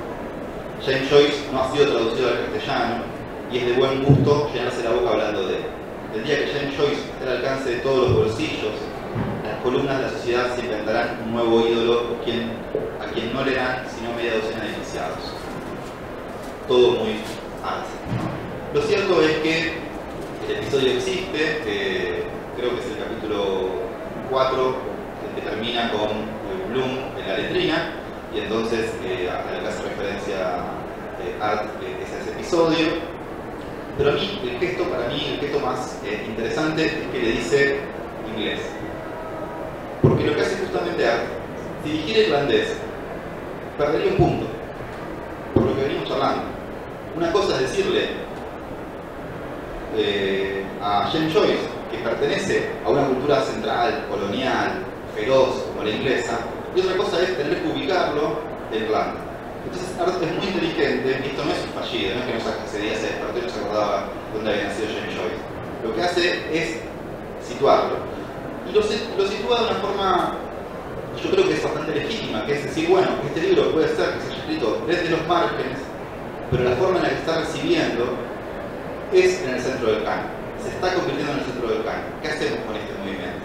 James Joyce no ha sido traducido al castellano y es de buen gusto llenarse la boca hablando de él. El día que James Joyce esté al alcance de todos los bolsillos, las columnas de la sociedad se inventarán un nuevo ídolo a quien no leerán sino media docena de iniciados. Todo muy Arlt, ¿no? Lo cierto es que el episodio existe, creo que es el capítulo 4, que termina con Bloom en la letrina, y entonces a lo que hace referencia Arlt es a ese episodio. Pero a mí, el gesto más interesante es que le dice inglés. Porque lo que hace justamente Art, si dijera irlandés, perdería un punto, por lo que venimos hablando. Una cosa es decirle a James Joyce, que pertenece a una cultura central, colonial, feroz, como la inglesa, y otra cosa es tener que ubicarlo en Irlanda. Entonces Art es muy inteligente, y esto no es un fallido, no es que ese día se despertó y no se acordaba dónde había nacido James Joyce. Lo que hace es situarlo. Y lo sitúa de una forma, yo creo que es bastante legítima, que es decir, bueno, este libro puede ser que se haya escrito desde los márgenes, pero la forma en la que está recibiendo es en el centro del canon. Se está convirtiendo en el centro del canon. ¿Qué hacemos con este movimiento?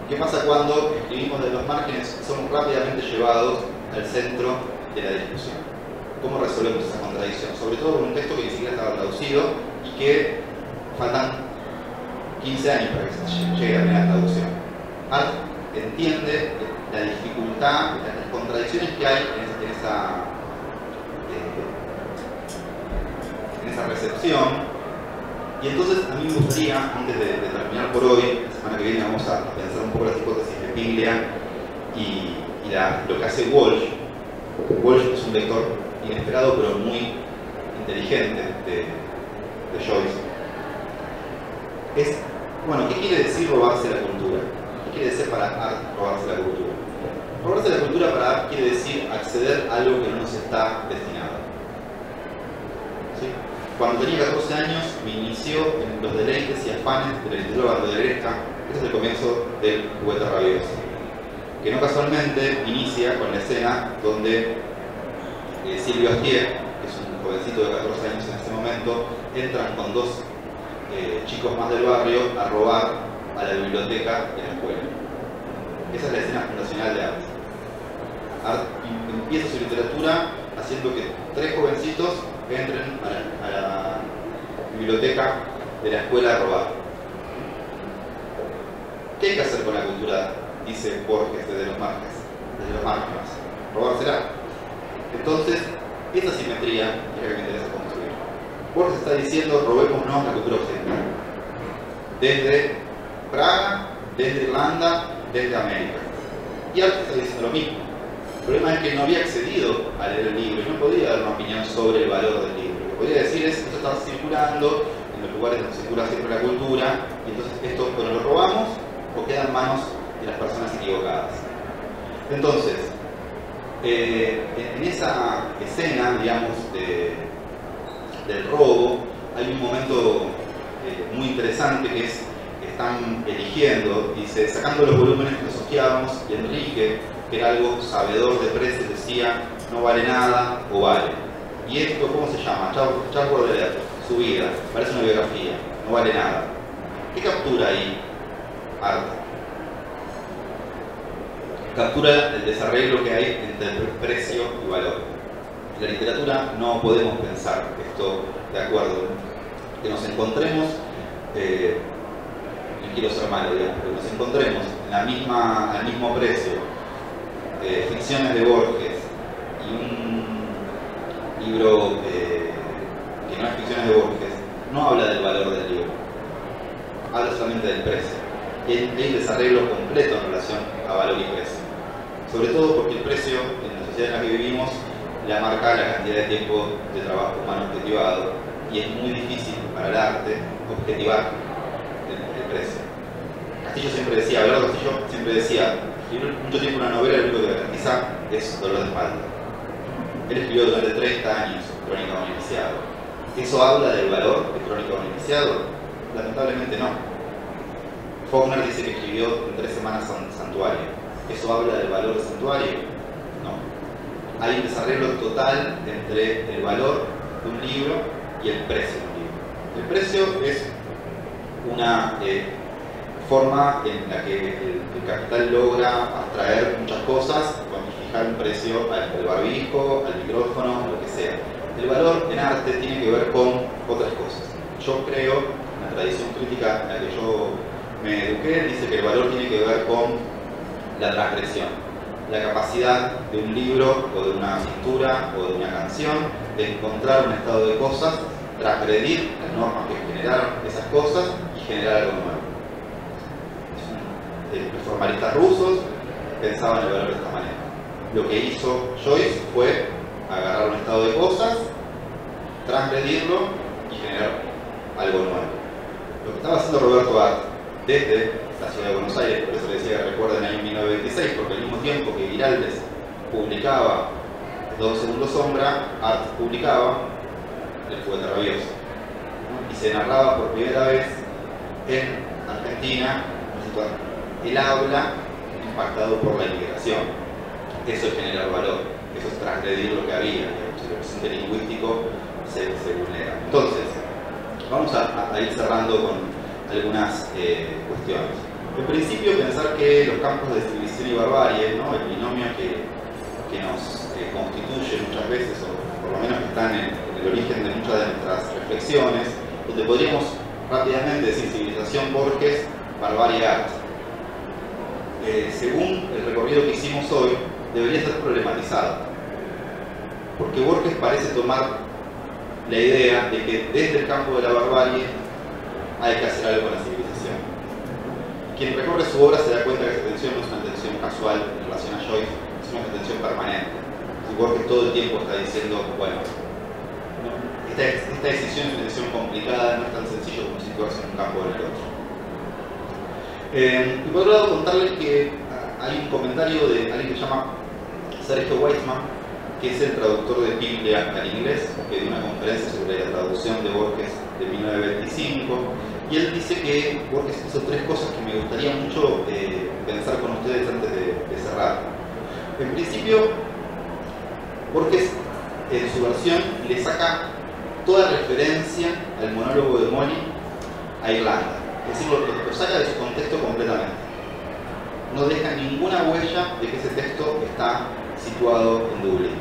¿Qué pasa cuando escribimos desde los márgenes y somos rápidamente llevados al centro de la discusión? ¿Cómo resolvemos esa contradicción? Sobre todo con un texto que ni siquiera estaba traducido y que faltan 15 años para que se llegue a la traducción. Art entiende la dificultad, las contradicciones que hay en esa recepción. Y entonces a mí me gustaría, antes de terminar por hoy, la semana que viene vamos a pensar un poco las hipótesis de Piglia y lo que hace Walsh. Walsh es un lector inesperado pero muy inteligente de Joyce. Bueno, ¿qué quiere decir robarse la cultura? ¿Qué quiere decir para Art robarse la cultura? Robarse la cultura para Art quiere decir acceder a algo que no nos está destinado. ¿Sí? Cuando tenía 14 años me inició en los deleites y afanes de la literatura bandoleresca. Este es el comienzo del Juguete Rabioso, que no casualmente inicia con la escena donde Silvio Astier, que es un jovencito de 14 años en este momento, entran con dos chicos más del barrio a robar a la biblioteca de la escuela. Esa es la escena fundacional de Art. Art empieza su literatura haciendo que 3 jovencitos entren a la biblioteca de la escuela a robar. ¿Qué hay que hacer con la cultura? Dice Borges desde los márgenes. Robársela. Entonces, esa simetría es la que me interesa construir. Borges está diciendo, robémonos la cultura occidental. Desde Praga, desde Irlanda, desde América. Y Art está diciendo lo mismo. El problema es que no había accedido a leer el libro y no podía dar una opinión sobre el valor del libro. Lo que podía decir es, esto está circulando en los lugares donde circula siempre la cultura, y entonces esto o lo robamos o queda en manos de las personas equivocadas. Entonces, en esa escena, digamos, del robo, hay un momento muy interesante que es que están eligiendo, dice, sacando los volúmenes que nos hojeábamos, y Enrique, que era algo sabedor de precios, decía, no vale nada o vale. ¿Y esto cómo se llama? Charles Baudelaire, su vida, parece una biografía, no vale nada. ¿Qué captura ahí Art? Captura el desarreglo que hay entre precio y valor. En la literatura no podemos pensar esto de acuerdo. Que nos encontremos, no quiero ser malo, digamos, pero nos encontremos al mismo precio ficciones de Borges y un libro que no es ficciones de Borges, no habla del valor del libro, habla solamente del precio. Hay un desarreglo completo en relación a valor y precio. Sobre todo porque el precio, en la sociedad en la que vivimos, le marca la cantidad de tiempo de trabajo humano objetivado, y es muy difícil para el arte objetivar el precio. Castillo siempre decía, Abelardo Castillo siempre decía, escribir mucho tiempo una novela, lo único que garantiza es dolor de espalda. Él escribió durante 30 años Crónica de un iniciado. ¿Eso habla del valor de Crónica de un iniciado? Lamentablemente no. Faulkner dice que escribió en 3 semanas Santuario. ¿Eso habla del valor del Santuario? No. Hay un desarreglo total entre el valor de un libro y el precio de un libro. El precio es una forma en la que el capital logra abstraer muchas cosas, fijar un precio al barbijo, al micrófono, lo que sea. El valor en arte tiene que ver con otras cosas. Yo creo, en la tradición crítica en la que yo me eduqué, dice que el valor tiene que ver con la transgresión, la capacidad de un libro o de una pintura o de una canción de encontrar un estado de cosas transgredir las normas que generaron esas cosas y generar algo nuevo. Los formalistas rusos pensaban el valor de esta manera. Lo que hizo Joyce fue agarrar un estado de cosas, transgredirlo y generar algo nuevo. Lo que estaba haciendo Roberto Arlt desde la ciudad de Buenos Aires, por eso le decía que recuerden el año 1926, porque al mismo tiempo que Giraldes publicaba Dos Segundos Sombra, Arlt publicaba El Juguete Rabioso, ¿no? Y se narraba por primera vez en Argentina el aula impactado por la inmigración. Eso es generar valor, eso es transgredir lo que había, el horizonte lingüístico se vulnera. Entonces, vamos a ir cerrando con algunas cuestiones. En principio, pensar que los campos de civilización y barbarie, ¿no? El binomio que nos constituye muchas veces, o por lo menos que están en el origen de muchas de nuestras reflexiones, donde podríamos rápidamente decir civilización Borges, barbarie Arlt. Según el recorrido que hicimos hoy, debería ser problematizado, porque Borges parece tomar la idea de que desde el campo de la barbarie hay que hacer algo con la civilización. Quien recorre su obra se da cuenta que esa tensión no es una tensión casual en relación a Joyce, es una tensión permanente. Y Borges todo el tiempo está diciendo, bueno, esta decisión es una decisión complicada, no es tan sencillo como situarse en un campo o en el otro. Y por otro lado, contarles que hay un comentario de alguien que se llama Sergio Weisman, que es el traductor de Biblia al inglés, que dio una conferencia sobre la traducción de Borges de 1925, y él dice que Borges hizo tres cosas que me gustaría mucho pensar con ustedes antes de cerrar. En principio, Borges en su versión le saca toda referencia al monólogo de Molly a Irlanda, es decir, lo saca de su contexto completamente. No deja ninguna huella de que ese texto está situado en Dublín.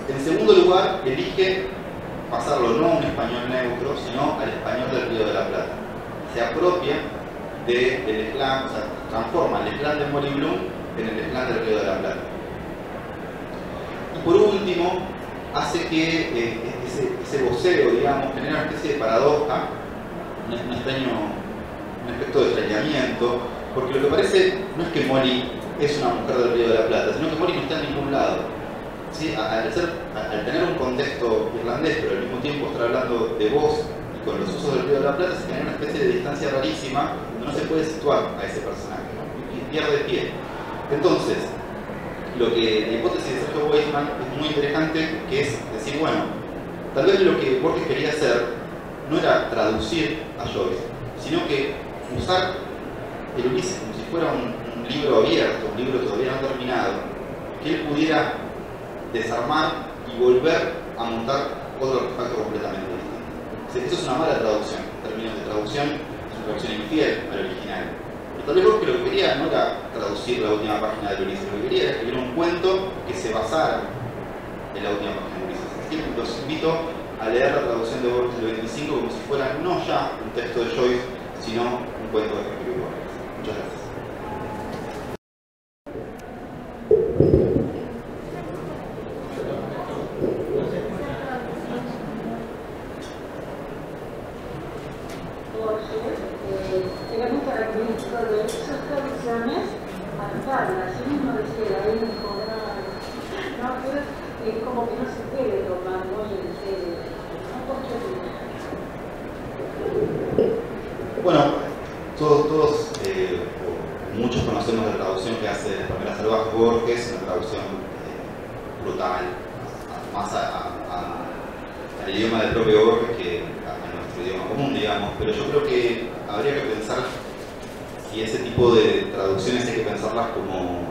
En segundo lugar, elige pasarlo no a un español neutro, sino al español del Río de la Plata. Se apropia del slam, o sea, transforma el slam de Molly Bloom en el slam del Río de la Plata. Y por último, hace que ese voceo, digamos, genera una especie de paradoja, un efecto de extrañamiento, porque lo que parece no es que Molly es una mujer del Río de la Plata, sino que Molly no está en ningún lado. ¿Sí? Al tener un contexto irlandés, pero al mismo tiempo estar hablando de voz y con los usos del Río de la Plata, se genera una especie de distancia rarísima donde no se puede situar a ese personaje, ¿no? Y pierde pie. Entonces, la hipótesis de Sergio Weisman es muy interesante, que es decir, bueno, tal vez lo que Borges quería hacer no era traducir a Joyce, sino que usar el Ulises como si fuera un libro abierto, un libro todavía no terminado, que él pudiera desarmar y volver a montar otro artefacto completamente distinto. Eso es una mala traducción, en términos de traducción, es una traducción infiel al original. Pero tal vez Borges lo que quería no era traducir la última página de Ulises, lo que quería era escribir un cuento que se basara en la última página de Ulises. Así que los invito a leer la traducción de Borges del 25 como si fuera no ya un texto de Joyce, sino un cuento de Henry Borges. Muchas gracias. Tenemos características de esas traducciones adaptarlas. Yo mismo decía, ahí dijo, no, pero es como que no se puede tomar muy en serio. Bueno, todos muchos conocemos la traducción que hace de Pamela Salvaje Borges, una traducción brutal, más al idioma del propio Borges que a nuestro idioma común, digamos, pero yo creo que habría que pensar si ese tipo de traducciones hay que pensarlas como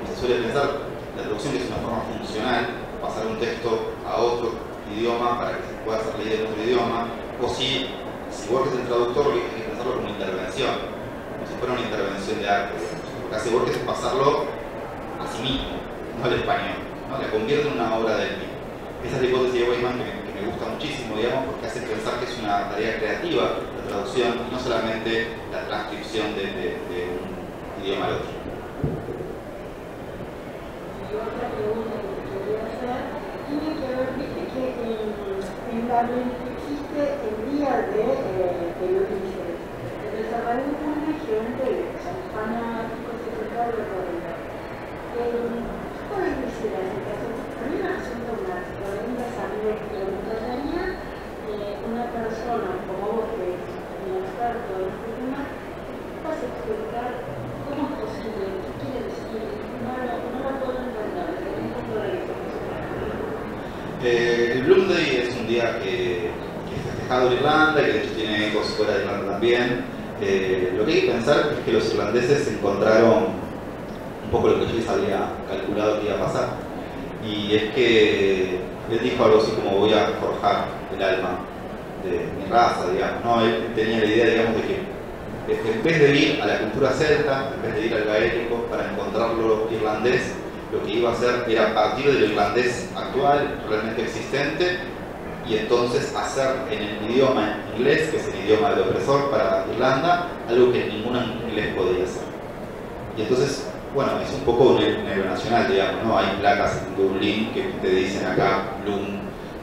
se suele pensar, la traducción que es una forma funcional, pasar un texto a otro idioma para que se pueda ser leído en otro idioma, o si Borges es el traductor, hay que pensarlo como intervención, como si fuera una intervención de arte. Lo que hace Borges es pasarlo a sí mismo, no al español, ¿no? La convierte en una obra del mismo. Esa es la hipótesis de Weisman que me gusta muchísimo, digamos, porque hace pensar que es una tarea creativa la traducción, y no solamente la transcripción de un idioma al otro. Y otra pregunta que quería hacer, tiene en Berlín existe el día de Ulises. Se desarrolla una región de son fanáticos y todo lo correcto. ¿Cuál es la situación? A mí me resulta una saber que me gustaría una persona como vos, que es un experto en este tema, vas a explicar cómo es posible, qué quiere decir, no lo puedo entender desde mi punto de vista. El Bloom Day es un día que es festejado en Irlanda y que de hecho tiene ecos fuera de Irlanda también. Lo que hay que pensar es que los irlandeses encontraron un poco lo que yo les había calculado que iba a pasar. Y es que él dijo algo así como: voy a forjar el alma de mi raza, digamos, ¿no? Él tenía la idea, digamos, de que en vez de ir a la cultura celta, en vez de ir al gaélico para encontrar lo irlandés, lo que iba a hacer era partir del irlandés actual, realmente existente, y entonces hacer en el idioma inglés, que es el idioma del opresor para Irlanda, algo que ningún inglés podía hacer. Y entonces, bueno, es un poco un héroe nacional, digamos, ¿no? Hay placas en Dublín que te dicen acá, Bloom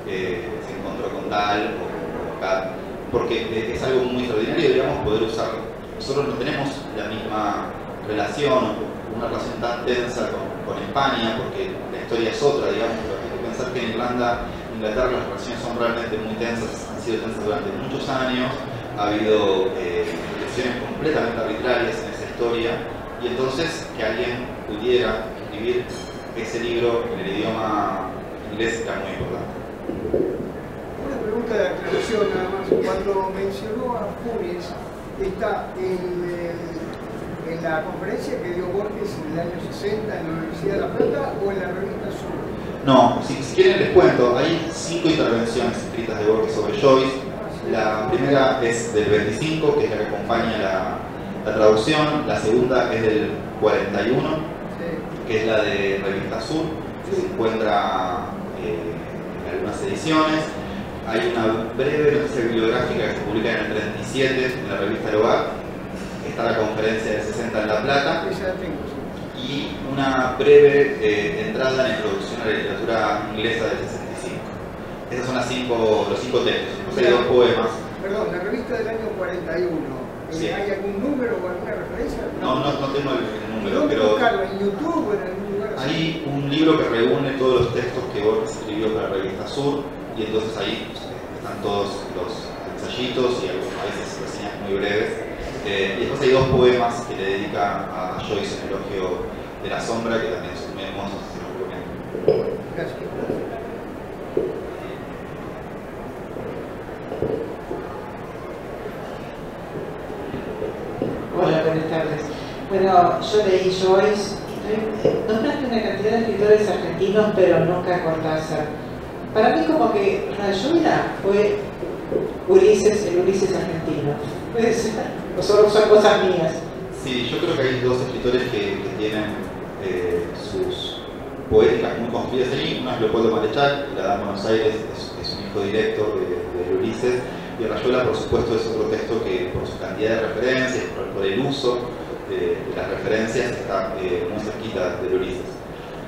se encontró con tal, o acá, porque es algo muy extraordinario, digamos, poder usarlo. Nosotros no tenemos la misma relación, una relación tan tensa con España, porque la historia es otra, digamos, pero hay que pensar que en Irlanda, Inglaterra, las relaciones son realmente muy tensas, han sido tensas durante muchos años, ha habido elecciones completamente arbitrarias en esa historia, y entonces que alguien pudiera escribir ese libro en el idioma inglés era muy importante. Una pregunta de aclaración nada más. Cuando mencionó a Funes, está en la conferencia que dio Borges en el año 60 en la Universidad de La Plata o en la revista Sur. No, si quieren les cuento, hay 5 intervenciones escritas de Borges sobre Joyce. La primera es del 25, que es la que acompaña la traducción. La segunda es del 41, que es la de Revista Sur, que se encuentra en algunas ediciones. Hay una breve noticia bibliográfica que se publica en el 37 en la revista El Hogar. Está la conferencia del 60 en La Plata. Y una breve entrada en introducción a la literatura inglesa del 65. Esos son los 5 textos. Hay 2 poemas. Perdón, la revista del año 41. Sí. ¿Hay algún número o alguna referencia? No tengo el número, ¿Dónde pero buscarlo? ¿En YouTube o en algún lugar? hay un libro que reúne todos los textos que Borges escribió para la revista Sur, y entonces ahí están todos los ensayitos y a veces reseñas muy breves. Y después hay 2 poemas que le dedica a Joyce en elogio de la sombra, que también son muy hermosos, si no lo recomiendo. Gracias. Hola, buenas tardes. Bueno, yo leí Joyce, nombraste una cantidad de escritores argentinos, pero nunca Cortázar. Para mí como que Rayuela fue Ulises, el Ulises argentino. ¿Puede ser? ¿O son cosas mías? Sí, yo creo que hay 2 escritores que tienen sus poéticas muy construidas allí. Uno es Leopoldo Marechal, que la da en Buenos Aires, es un hijo directo de Ulises. Y Rayuela, por supuesto, es otro texto que por su cantidad de referencias, por el uso de las referencias, está muy cerquita de Ulises.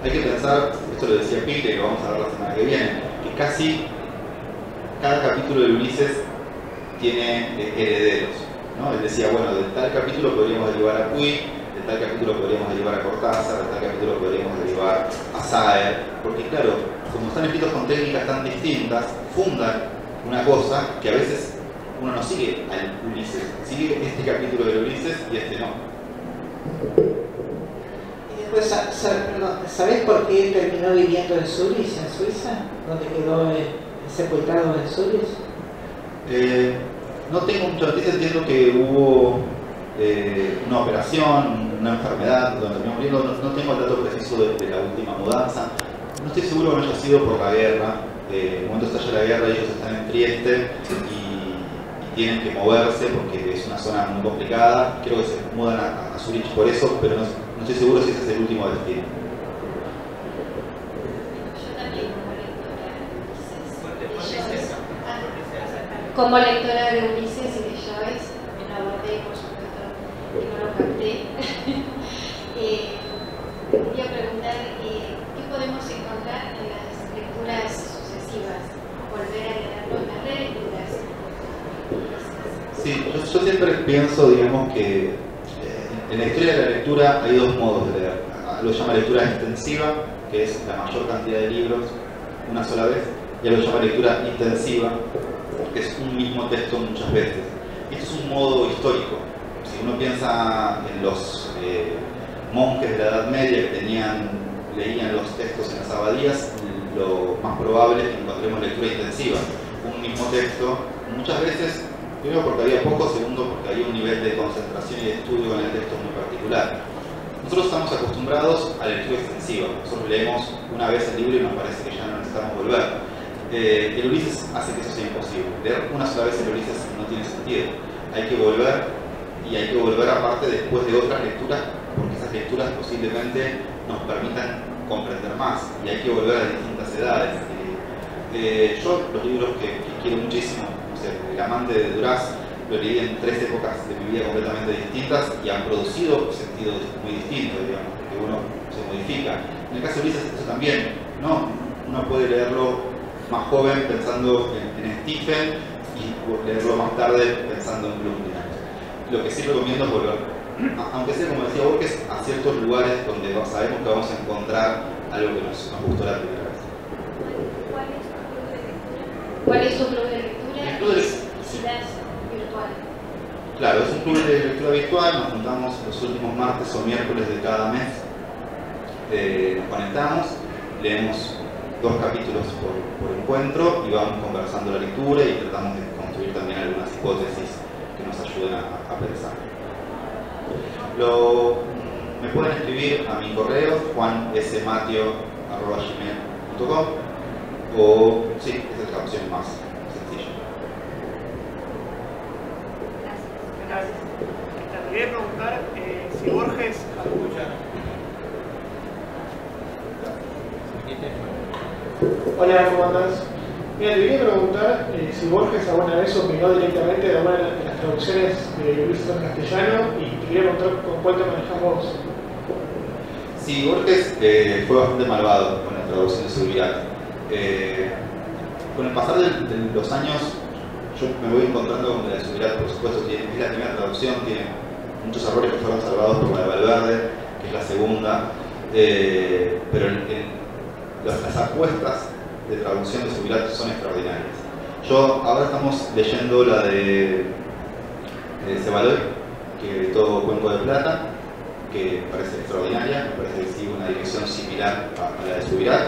Hay que pensar, esto lo decía Pile, y lo vamos a ver la semana que viene, que casi cada capítulo de Ulises tiene herederos, ¿no? Él decía, bueno, de tal capítulo podríamos derivar a Puig, de tal capítulo podríamos derivar a Cortázar, de tal capítulo podríamos derivar a Saer, porque claro, como están escritos con técnicas tan distintas, fundan una cosa que a veces uno no sigue al Ulises, sigue este capítulo del Ulises y este no. Y después, ¿sabés por qué terminó viviendo en Zurich, en Suiza? ¿Donde quedó sepultado en Zurich? No tengo mucha noticia, entiendo que hubo una operación, una enfermedad donde terminó muriendo, no tengo el dato preciso de la última mudanza. No estoy seguro que no haya sido por la guerra. En el momento estalla la guerra, ellos están en Trieste y tienen que moverse porque es una zona muy complicada. Creo que se mudan a Zurich por eso, pero no estoy seguro si ese es el último destino. Yo también como lectora de Ulises y de Joyce, me lo abordé, por supuesto, y no lo capté. Quería preguntar qué podemos encontrar en las lecturas sucesivas, por yo siempre pienso, digamos, que en la historia de la lectura hay dos modos de leer. Lo llama lectura extensiva, que es la mayor cantidad de libros una sola vez, y lo llama lectura intensiva, que es un mismo texto muchas veces. Esto es un modo histórico. Si uno piensa en los monjes de la Edad Media que leían los textos en las abadías, lo más probable es que encontremos lectura intensiva. Un mismo texto, muchas veces, primero porque había poco, segundo porque había un nivel de concentración y de estudio en el texto muy particular. Nosotros estamos acostumbrados a la lectura extensiva. Nosotros leemos una vez el libro y nos parece que ya no necesitamos volver. El Ulises hace que eso sea imposible. Leer una sola vez el Ulises no tiene sentido. Hay que volver, y hay que volver aparte después de otras lecturas, porque esas lecturas posiblemente nos permitan comprender más, y hay que volver a distintas edades. Yo los libros que quiero muchísimo, no sé, El amante de Duras, lo leí en 3 épocas de mi vida completamente distintas y han producido sentidos muy distintos, digamos, porque uno se modifica. En el caso de Ulises eso también, ¿no? Uno puede leerlo más joven pensando en Stephen y leerlo más tarde pensando en Bloom. Lo que sí recomiendo es volver, aunque sea, como decía Borges, a ciertos lugares donde sabemos que vamos a encontrar algo que nos gustó la primera vez. ¿Cuál es tu club de lectura? El club de lectura. Y si das virtual. Claro, es un club de lectura virtual, nos juntamos los últimos martes o miércoles de cada mes, nos conectamos, leemos 2 capítulos por encuentro y vamos conversando la lectura y tratamos de construir también algunas hipótesis que nos ayuden a pensar. Me pueden escribir a mi correo juansmatio@gmail.com o sí, esa es la opción más sencilla. Gracias. Te quería preguntar si Borges Hola, ¿cómo andás? Mira, te quería preguntar si Borges alguna vez opinó directamente de alguna de las traducciones de Ulises en castellano, y te quería preguntar con cuál te manejás vos. Sí, Borges fue bastante malvado con la traducción de Subirach. Con el pasar de los años, yo me voy encontrando con que la de Subirach, por supuesto, es la primera traducción, tiene muchos errores que fueron salvados por la de Valverde, que es la segunda, pero las apuestas de traducción de Subirach son extraordinarias. Ahora estamos leyendo la de Ceballos, que editó Cuenco de Plata, que me parece extraordinaria, me parece que sigue una dirección similar a la de Subirach.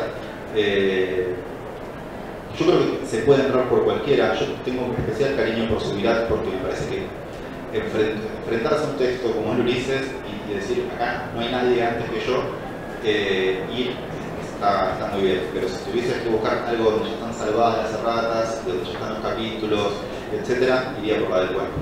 Yo creo que se puede entrar por cualquiera. Yo tengo un especial cariño por Subirach porque me parece que enfrentarse a un texto como el Ulises y decir acá no hay nadie antes que yo, está muy bien, pero si tuvieses que buscar algo donde ya están salvadas las erratas, donde ya están los capítulos, etc., iría por la del Cuenco.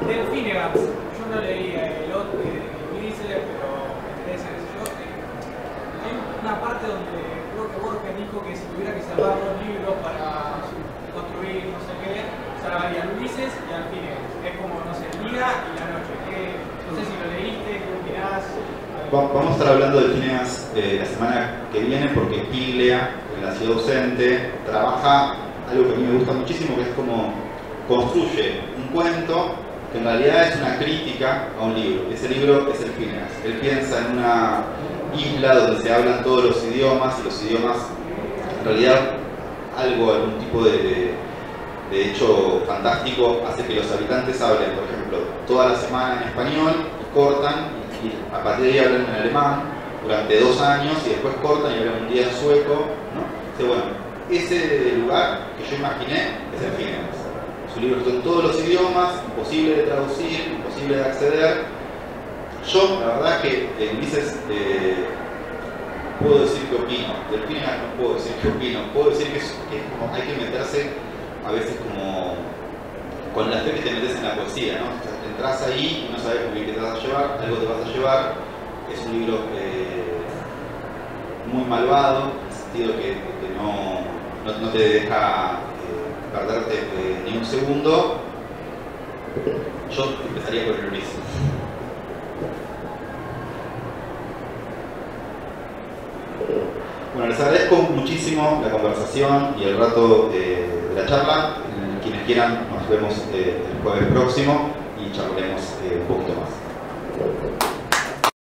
Del Finnegan, yo no leí el otro de Ulises, pero me interesa, qué sé yo. Hay una parte donde creo que Borges dijo que si tuviera que salvar 2 libros para construir no sé qué, salvaría al Ulises y al Finnegan. Es como, no sé, el día y la noche. No sé si lo leíste, qué opinás. Vamos a estar hablando de Phineas la semana que viene, porque Piglia, en La ciudad ausente, trabaja algo que a mí me gusta muchísimo, que es como construye un cuento que en realidad es una crítica a un libro. Ese libro es el Phineas. Él piensa en una isla donde se hablan todos los idiomas, y los idiomas, en realidad, algún tipo de hecho fantástico hace que los habitantes hablen, por ejemplo, toda la semana en español, y cortan, y a partir de ahí hablan en alemán durante 2 años, y después cortan y hablan un día en sueco, ¿no? Entonces, bueno, ese lugar que yo imaginé es el Phineas. Su libro está en todos los idiomas, imposible de traducir, imposible de acceder. Yo, la verdad, que Ulises puedo decir que opino. Del Phineas no puedo decir que opino. Puedo decir que como hay que meterse a veces como con la fe que te metes en la poesía, ¿no? O sea, entras ahí y no sabes muy bien qué te vas a llevar, algo te vas a llevar. Es un libro muy malvado, en el sentido que no te deja perderte ni un segundo. Yo empezaría por el Ulises. Bueno, les agradezco muchísimo la conversación y el rato de la charla. Quienes quieran, nos vemos el jueves próximo y charlaremos.